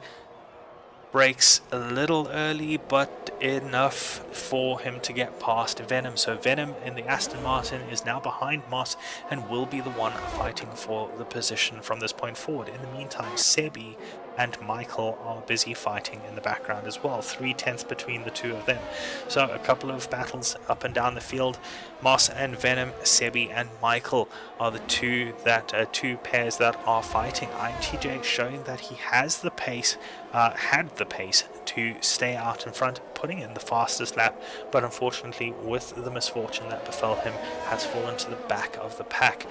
Brakes a little early, but enough for him to get past Venom. So Venom in the Aston Martin is now behind Moss and will be the one fighting for the position from this point forward. In the meantime, Sebi and Michael are busy fighting in the background as well. 3/10 between the two of them. So a couple of battles up and down the field. Moss and Venom, Sebi and Michael are the two pairs that are fighting. INTJ showing that he has the pace, had the pace to stay out in front, putting in the fastest lap, but unfortunately with the misfortune that befell him, has fallen to the back of the pack.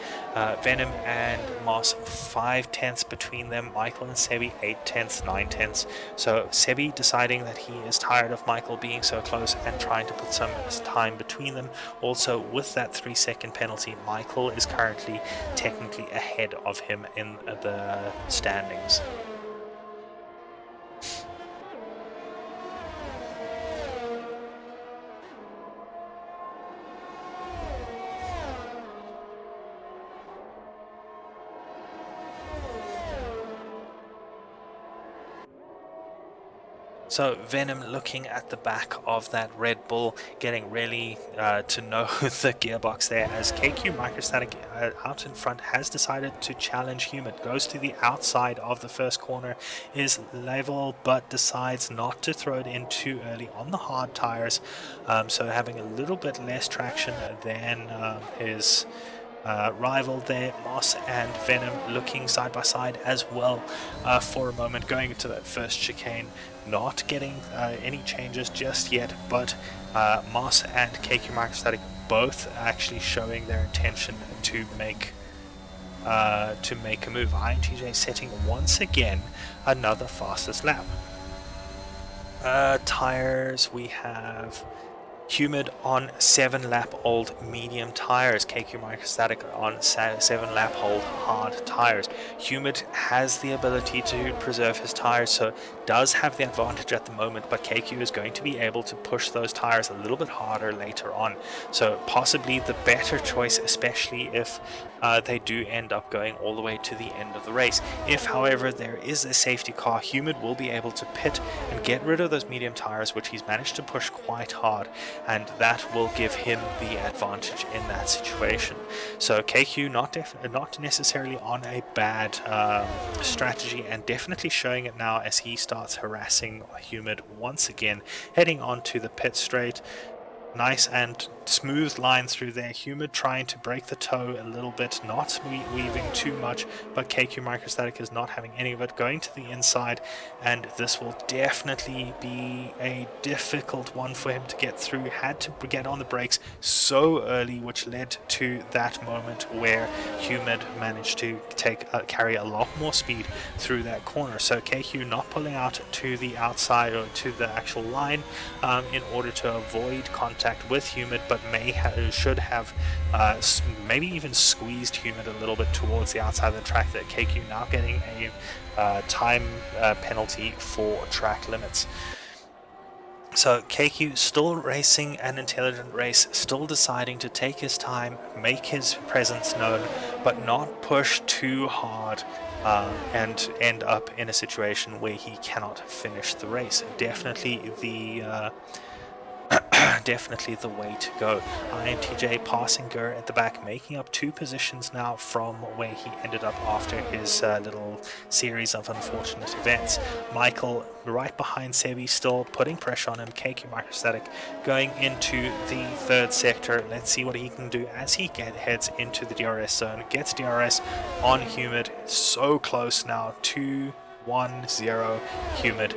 Venom and Moss 5/10 between them. Michael and Sebi 8/10, 9/10. So Sebi deciding that he is tired of Michael being so close and trying to put some time between them. Also with that 3-second penalty, Michael is currently technically ahead of him in the standings. So Venom looking at the back of that Red Bull, getting really to know the gearbox there, as KQ Microstatic out in front has decided to challenge Humid. Goes to the outside of the first corner, is level, but decides not to throw it in too early on the hard tires, so having a little bit less traction than his rival there. Moss and Venom looking side by side as well for a moment, going into that first chicane, not getting any changes just yet, but Moss and KQ Microstatic both actually showing their intention to make a move. INTJ setting once again another fastest lap. Tires, we have Humid on 7-lap-old medium tires, KQ Microstatic on 7-lap-old hard tires. Humid has the ability to preserve his tires, so does have the advantage at the moment, but KQ is going to be able to push those tires a little bit harder later on. So possibly the better choice, especially if they do end up going all the way to the end of the race. If, however, there is a safety car, Humid will be able to pit and get rid of those medium tires, which he's managed to push quite hard, and that will give him the advantage in that situation. So KQ not necessarily on a bad strategy, and definitely showing it now as he starts harassing Humid once again, heading onto the pit straight. Nice and smooth line through there. Humid trying to break the toe a little bit, not weaving too much, but KQ Microstatic is not having any of it, going to the inside, and this will definitely be a difficult one for him to get through. Had to get on the brakes so early, which led to that moment where Humid managed to carry a lot more speed through that corner. So KQ not pulling out to the outside or to the actual line in order to avoid contact with Humid, but should have maybe even squeezed Humid a little bit towards the outside of the track. That KQ now getting a time penalty for track limits. So KQ still racing an intelligent race, still deciding to take his time, make his presence known, but not push too hard and end up in a situation where he cannot finish the race. Definitely the way to go. INTJ passing Gur at the back, making up 2 positions now from where he ended up after his little series of unfortunate events. Michael right behind Sebi, still putting pressure on him. KQ Microstatic going into the 3rd sector. Let's see what he can do as he heads into the DRS zone. Gets DRS on Humid. So close now. 2-1-0 Humid.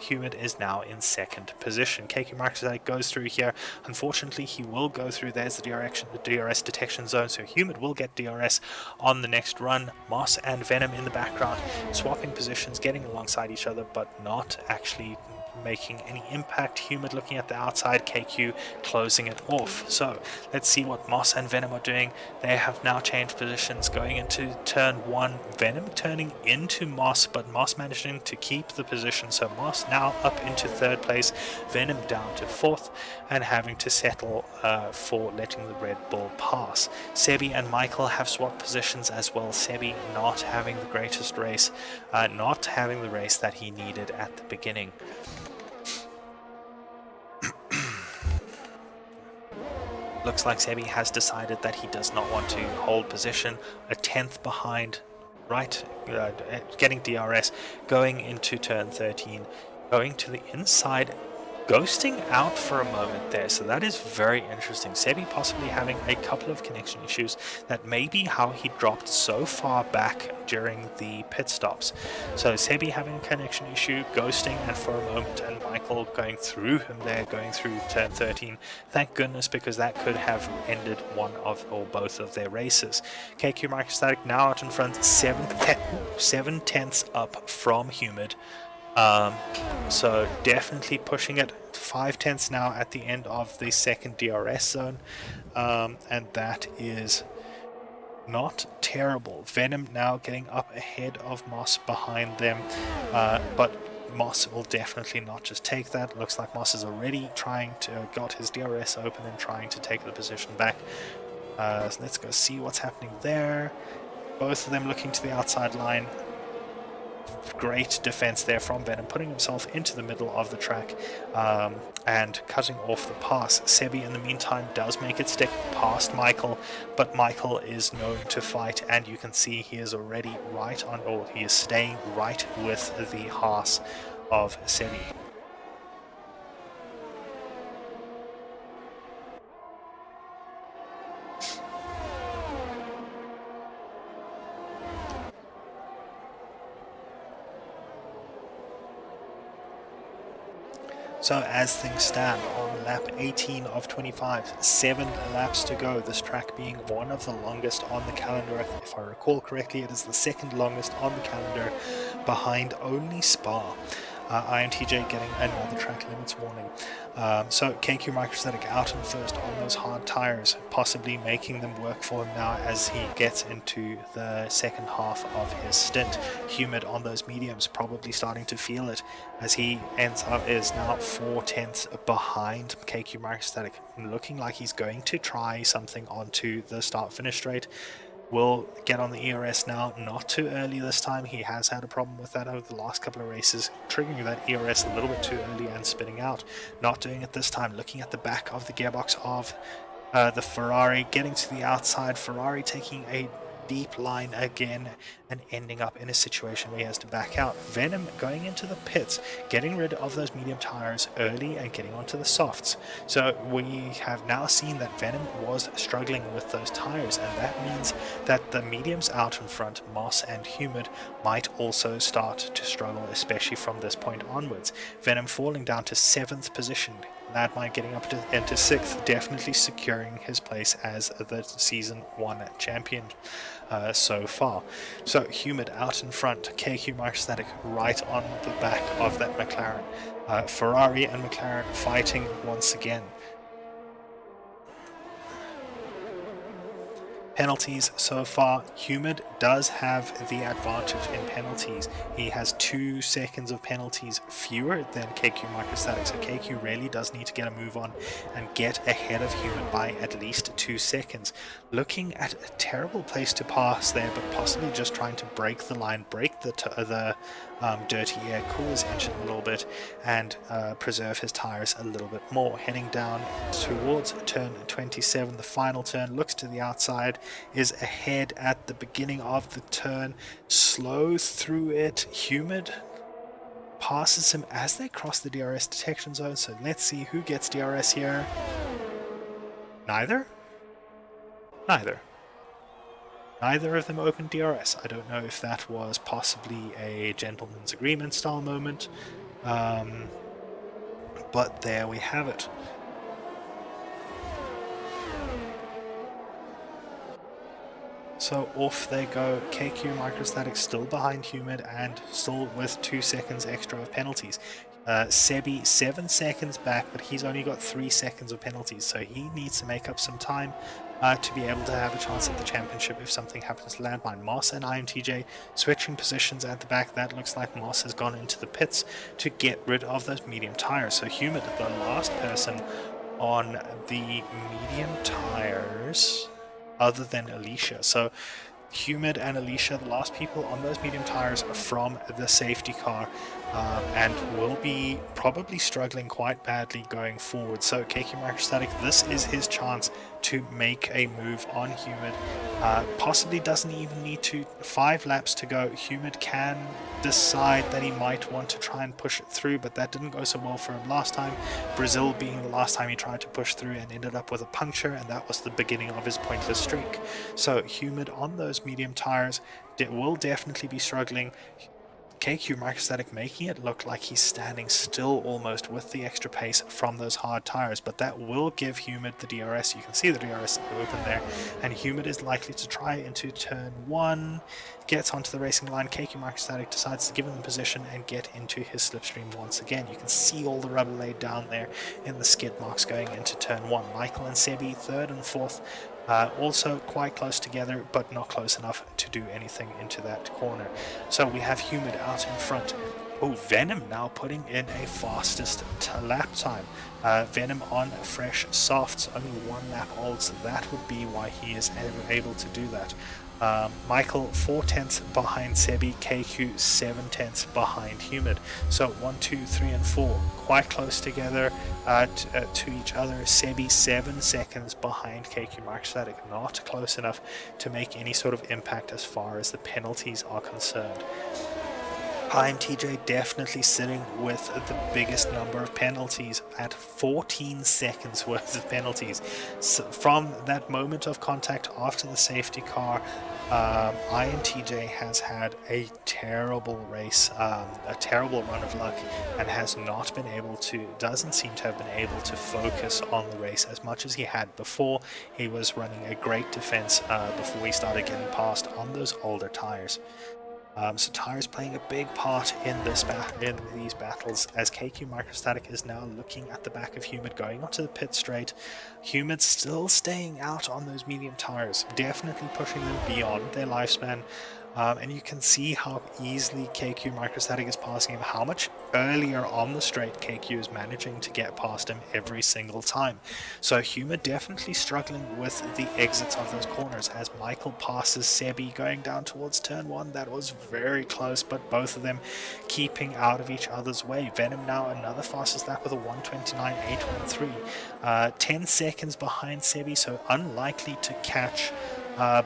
Humid is now in 2nd position. KQ Microstatic goes through here. Unfortunately, he will go through. There's the DRS detection zone, so Humid will get DRS on the next run. Moss and Venom in the background, swapping positions, getting alongside each other, but not actually making any impact. Humid looking at the outside, KQ closing it off. So let's see what Moss and Venom are doing. They have now changed positions going into turn 1. Venom turning into Moss, but Moss managing to keep the position. So Moss now up into 3rd place, Venom down to 4th, and having to settle for letting the Red Bull pass. Sebi and Michael have swapped positions as well. Sebi not having the greatest race, not having the race that he needed at the beginning. Looks like Sebi has decided that he does not want to hold position. A 10th behind right, getting DRS, going into turn 13, going to the inside, ghosting out for a moment there. So that is very interesting. Sebi possibly having a couple of connection issues. That may be how he dropped so far back during the pit stops. So Sebi having a connection issue, ghosting, and for a moment, and Michael going through him there, going through turn 13. Thank goodness, because that could have ended one of or both of their races. KQ Microstatic now out in front, 7/10 up from Humid. So definitely pushing it. 5/10 now at the end of the second DRS zone, and that is not terrible. Venom now getting up ahead of Moss behind them, but Moss will definitely not just take that. Looks like Moss is already trying to got his DRS open and trying to take the position back. So let's go see what's happening there. Both of them looking to the outside line. Great defense there from Venom, putting himself into the middle of the track and cutting off the pass. Sebi in the meantime does make it stick past Michael, but Michael is known to fight, and you can see he is already right on, or he is staying right with the Haas of Sebi. So as things stand on lap 18 of 25, 7 laps to go, this track being one of the longest on the calendar. If I recall correctly, it is the second longest on the calendar, behind only Spa. IMTJ getting another track limits warning. So KQ Microstatic out in first on those hard tires, possibly making them work for him now as he gets into the second half of his stint. Humid on those mediums, probably starting to feel it as he is now 4/10 behind KQ Microstatic, looking like he's going to try something onto the start-finish straight. Will get on the ERS now, not too early this time. He has had a problem with that over the last couple of races, triggering that ERS a little bit too early and spinning out. Not doing it this time, looking at the back of the gearbox of the Ferrari, getting to the outside. Ferrari taking a deep line again and ending up in a situation where he has to back out. Venom going into the pits, getting rid of those medium tires early and getting onto the softs. So we have now seen that Venom was struggling with those tires, and that means that the mediums out in front, Moss and Humid, might also start to struggle, especially from this point onwards. Venom falling down to 7th position. Ladmine getting up into 6th, definitely securing his place as the Season 1 champion so far. So Humid out in front, KQ Microstatic right on the back of that McLaren. Ferrari and McLaren fighting once again. Penalties so far, Humid does have the advantage in penalties. He has 2 seconds of penalties fewer than KQ Microstatic, so KQ really does need to get a move on and get ahead of Humid by at least 2 seconds. Looking at a terrible place to pass there, but possibly just trying to break the line, break the dirty air, cool his engine a little bit, and preserve his tires a little bit more. Heading down towards turn 27, the final turn, looks to the outside, is ahead at the beginning of the turn, slows through it. Humid passes him as they cross the DRS detection zone, so let's see who gets DRS here. Neither of them opened DRS. I don't know if that was possibly a gentleman's agreement style moment, but there we have it. So off they go. KQ Microstatic still behind Humid and still with 2 seconds extra of penalties. Sebi 7 seconds back, but he's only got 3 seconds of penalties, so he needs to make up some time to be able to have a chance at the championship if something happens to Landmine. Moss and IMTJ switching positions at the back. That looks like Moss has gone into the pits to get rid of those medium tires. So Humid, the last person on the medium tires other than Alicia. So Humid and Alicia, the last people on those medium tires from the safety car, and will be probably struggling quite badly going forward. So KQ Microstatic, this is his chance to make a move on Humid. Possibly doesn't even need to 5 laps to go. Humid can decide that he might want to try and push it through, but that didn't go so well for him last time. Brazil being the last time he tried to push through and ended up with a puncture, and that was the beginning of his pointless streak. So Humid on those medium tires will definitely be struggling. KQ Microstatic making it look like he's standing still almost with the extra pace from those hard tires, but that will give Humid the DRS. You can see the DRS open there, and Humid is likely to try into turn 1, gets onto the racing line. KQ Microstatic decides to give him the position and get into his slipstream once again. You can see all the rubber laid down there in the skid marks going into turn 1. Michael and Sebi 3rd and 4th. Also quite close together, but not close enough to do anything into that corner. So we have Humid out in front. Oh, Venom now putting in a fastest lap time. Venom on fresh softs, only 1 lap old, so that would be why he is able to do that. Michael 4 tenths behind Sebi, KQ 7 tenths behind Humid. So 1, 2, 3 and 4 quite close together to each other. Sebi 7 seconds behind KQ Microstatic, not close enough to make any sort of impact as far as the penalties are concerned. IMTJ definitely sitting with the biggest number of penalties at 14 seconds worth of penalties. So from that moment of contact after the safety car, IMTJ has had a terrible race, a terrible run of luck, and has not been able to, doesn't seem to have been able to focus on the race as much as he had before. He was running a great defense before he started getting past on those older tires. So tires playing a big part in these battles, as KQ Microstatic is now looking at the back of Humid going onto the pit straight. Humid still staying out on those medium tires, definitely pushing them beyond their lifespan. And you can see how easily KQ Microstatic is passing him, how much earlier on the straight KQ is managing to get past him every single time. So Humid definitely struggling with the exits of those corners as Michael passes Sebi going down towards turn 1. That was very close, but both of them keeping out of each other's way. Venom now another fastest lap with a 1:29.813. 10 seconds behind Sebi, so unlikely to catch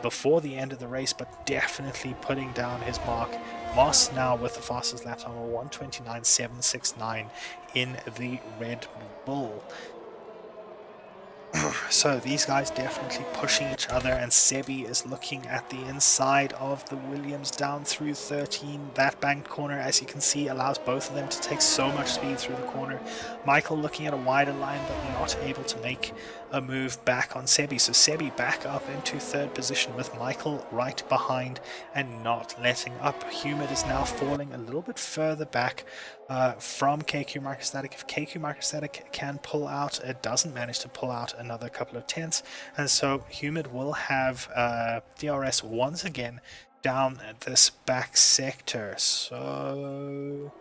before the end of the race, but definitely putting down his mark. Moss now with the fastest lap time of 1:29.769 in the Red Bull. So these guys definitely pushing each other, and Sebi is looking at the inside of the Williams down through 13. That banked corner, as you can see, allows both of them to take so much speed through the corner. Michael looking at a wider line, but not able to make a move back on Sebi. So Sebi back up into 3rd position with Michael right behind and not letting up. Humid is now falling a little bit further back from KQ Microstatic. If KQ Microstatic can pull out, it doesn't manage to pull out another couple of tenths, and so Humid will have DRS once again down this back sector. So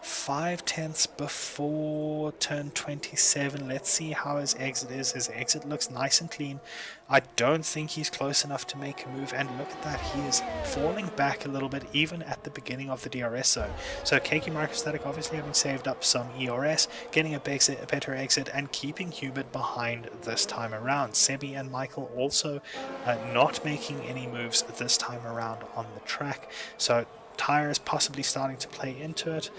5 tenths before turn 27. Let's see how his exit is. His exit looks nice and clean. I don't think he's close enough to make a move, and look at that, he is falling back a little bit even at the beginning of the DRS zone. So KQ Microstatic obviously having saved up some ERS, getting a better exit and keeping Humid behind this time around. Sebi and Michael also not making any moves this time around on the track, so tires possibly starting to play into it.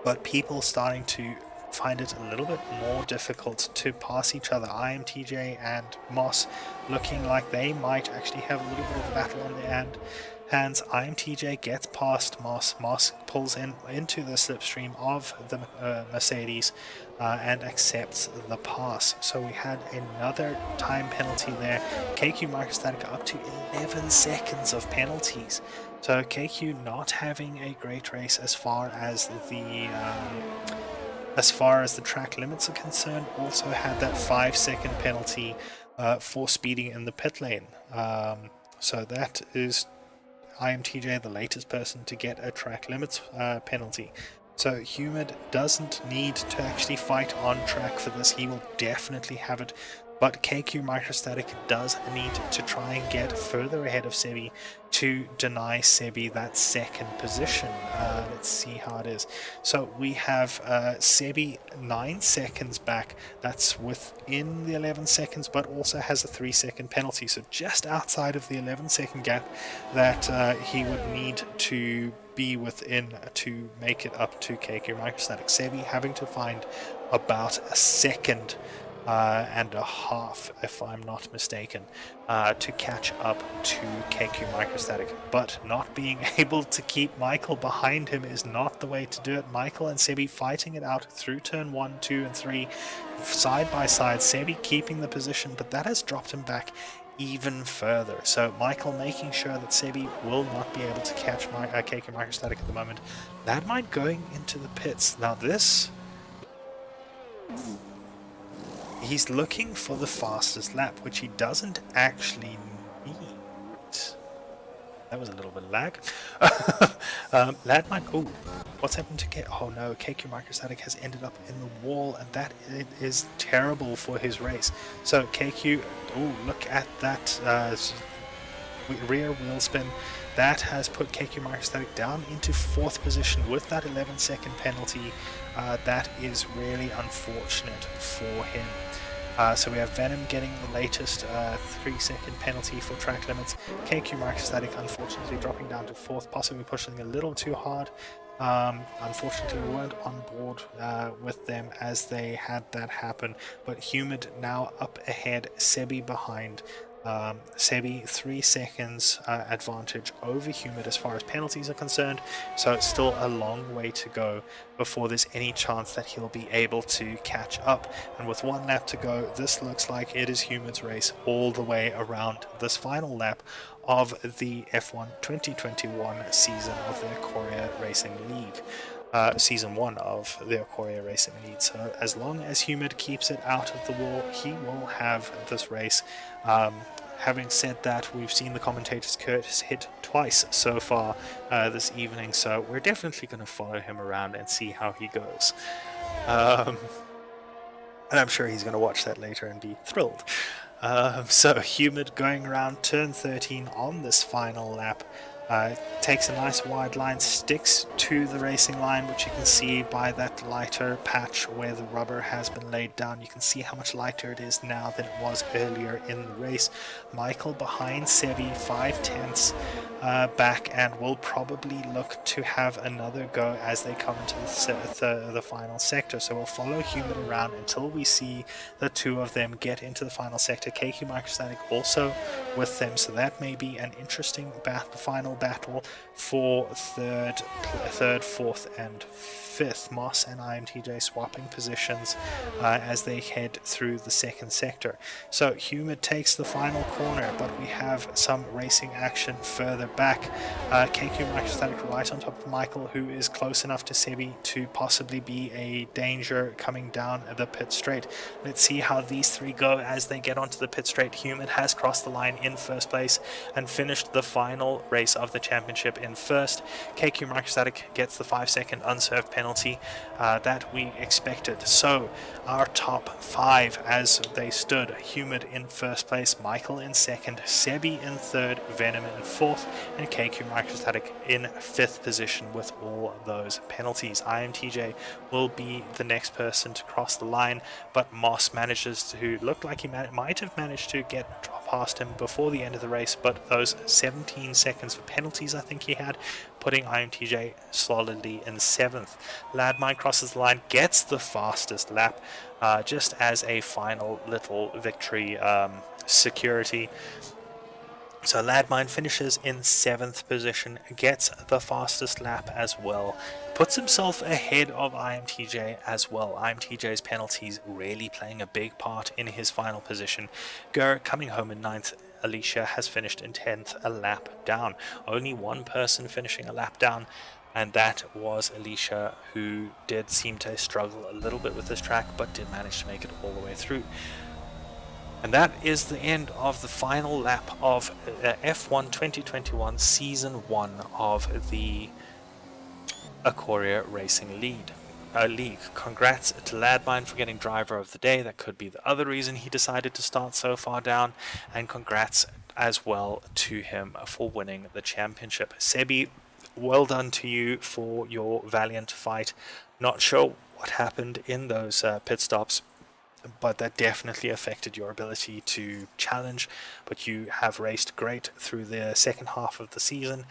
But people starting to find it a little bit more difficult to pass each other. IMTJ and Moss looking like they might actually have a little bit of a battle on their hands. IMTJ gets past Moss. Moss pulls into the slipstream of the Mercedes and accepts the pass. So we had another time penalty there. KQ Microstatic up to 11 seconds of penalties. So KQ not having a great race as far as the track limits are concerned. Also had that 5-second penalty for speeding in the pit lane. So that is IMTJ the latest person to get a track limits penalty. So Humid doesn't need to actually fight on track for this. He will definitely have it. But KQ Microstatic does need to try and get further ahead of Sebi to deny Sebi that second position. Let's see how it is. So we have Sebi 9 seconds back. That's within the 11 seconds, but also has a 3-second penalty. So just outside of the 11-second gap that he would need to be within to make it up to KK Microstatic. Sebi having to find about a second and a half, if I'm not mistaken, to catch up to KQ Microstatic, but not being able to keep Michael behind him is not the way to do it. Michael and Sebi fighting it out through turn 1, 2, and 3, side by side. Sebi keeping the position, but that has dropped him back even further. So Michael making sure that Sebi will not be able to catch KK Microstatic at the moment. That might going into the pits. Now this... he's looking for the fastest lap, which he doesn't actually need. That was a little bit of lag. Lad might... oh, what's happened to K... oh no, KQ Microstatic has ended up in the wall, and that is terrible for his race. So KQ... oh, look at that rear wheel spin. That has put KQ Microstatic down into 4th position with that 11-second penalty. That is really unfortunate for him. So we have Venom getting the latest 3-second penalty for track limits. KQ Microstatic unfortunately dropping down to 4th, possibly pushing a little too hard. Unfortunately we weren't on board with them as they had that happen, but Humid now up ahead, Sebi behind. Sebi 3 seconds advantage over Humid as far as penalties are concerned, so it's still a long way to go before there's any chance that he'll be able to catch up. And with 1 lap to go, this looks like it is Humid's race all the way around this final lap of the F1 2021 season of the Acoria Racing League. Season 1 of the Acoria Racing League. So as long as Humid keeps it out of the wall, he will have this race. Having said that, we've seen the commentator's curse hit twice so far this evening, so we're definitely going to follow him around and see how he goes. And I'm sure he's going to watch that later and be thrilled. So Humid going around turn 13 on this final lap. Takes a nice wide line, sticks to the racing line, which you can see by that lighter patch where the rubber has been laid down. You can see how much lighter it is now than it was earlier in the race. Michael behind Sebi, 5/10 back, and will probably look to have another go as they come into the final sector. So we'll follow Humid around until we see the two of them get into the final sector. KQ Microstatic also with them, so that may be an interesting final battle for third, 4th, and 5th. Moss and IMTJ swapping positions as they head through the 2nd sector. So Humid takes the final corner, but we have some racing action further back. KQ Microstatic right on top of Michael, who is close enough to Sebi to possibly be a danger coming down the pit straight. Let's see how these three go as they get onto the pit straight. Humid has crossed the line in 1st place and finished the final race of the championship in 1st. KQ Microstatic gets the 5-second unserved penalty that we expected. So our top 5 as they stood: Humid in 1st place, Michael in 2nd, Sebi in 3rd, Venom in 4th, and KQ Microstatic in 5th position with all those penalties. IMTJ will be the next person to cross the line, but Moss manages to look like he might have managed to get past him before the end of the race, but those 17 seconds for penalties I think he had, putting IMTJ solidly in 7th. Ladmine crosses the line, gets the fastest lap, just as a final little victory security. So Ladmine finishes in 7th position, gets the fastest lap as well, puts himself ahead of IMTJ as well. IMTJ's penalties really playing a big part in his final position. Gur coming home in 9th. Alicia has finished in 10th, a lap down. Only one person finishing a lap down, and that was Alicia, who did seem to struggle a little bit with this track, but did manage to make it all the way through. And that is the end of the final lap of F1 2021 Season 1 of the Acoria Racing Lead. league. Congrats to Ladmine for getting driver of the day. That could be the other reason he decided to start so far down. And congrats as well to him for winning the championship. Sebi, well done to you for your valiant fight. Not sure what happened in those pit stops, but that definitely affected your ability to challenge. But you have raced great through the second half of the season.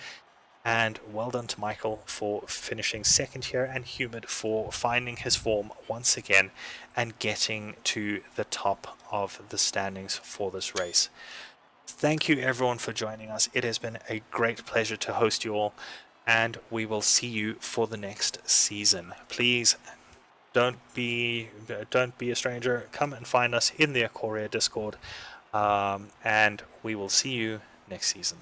And well done to Michael for finishing second here, and Humid for finding his form once again and getting to the top of the standings for this race. Thank you everyone for joining us. It has been a great pleasure to host you all, and we will see you for the next season. Please don't be a stranger. Come and find us in the Acoria Discord, and we will see you next season.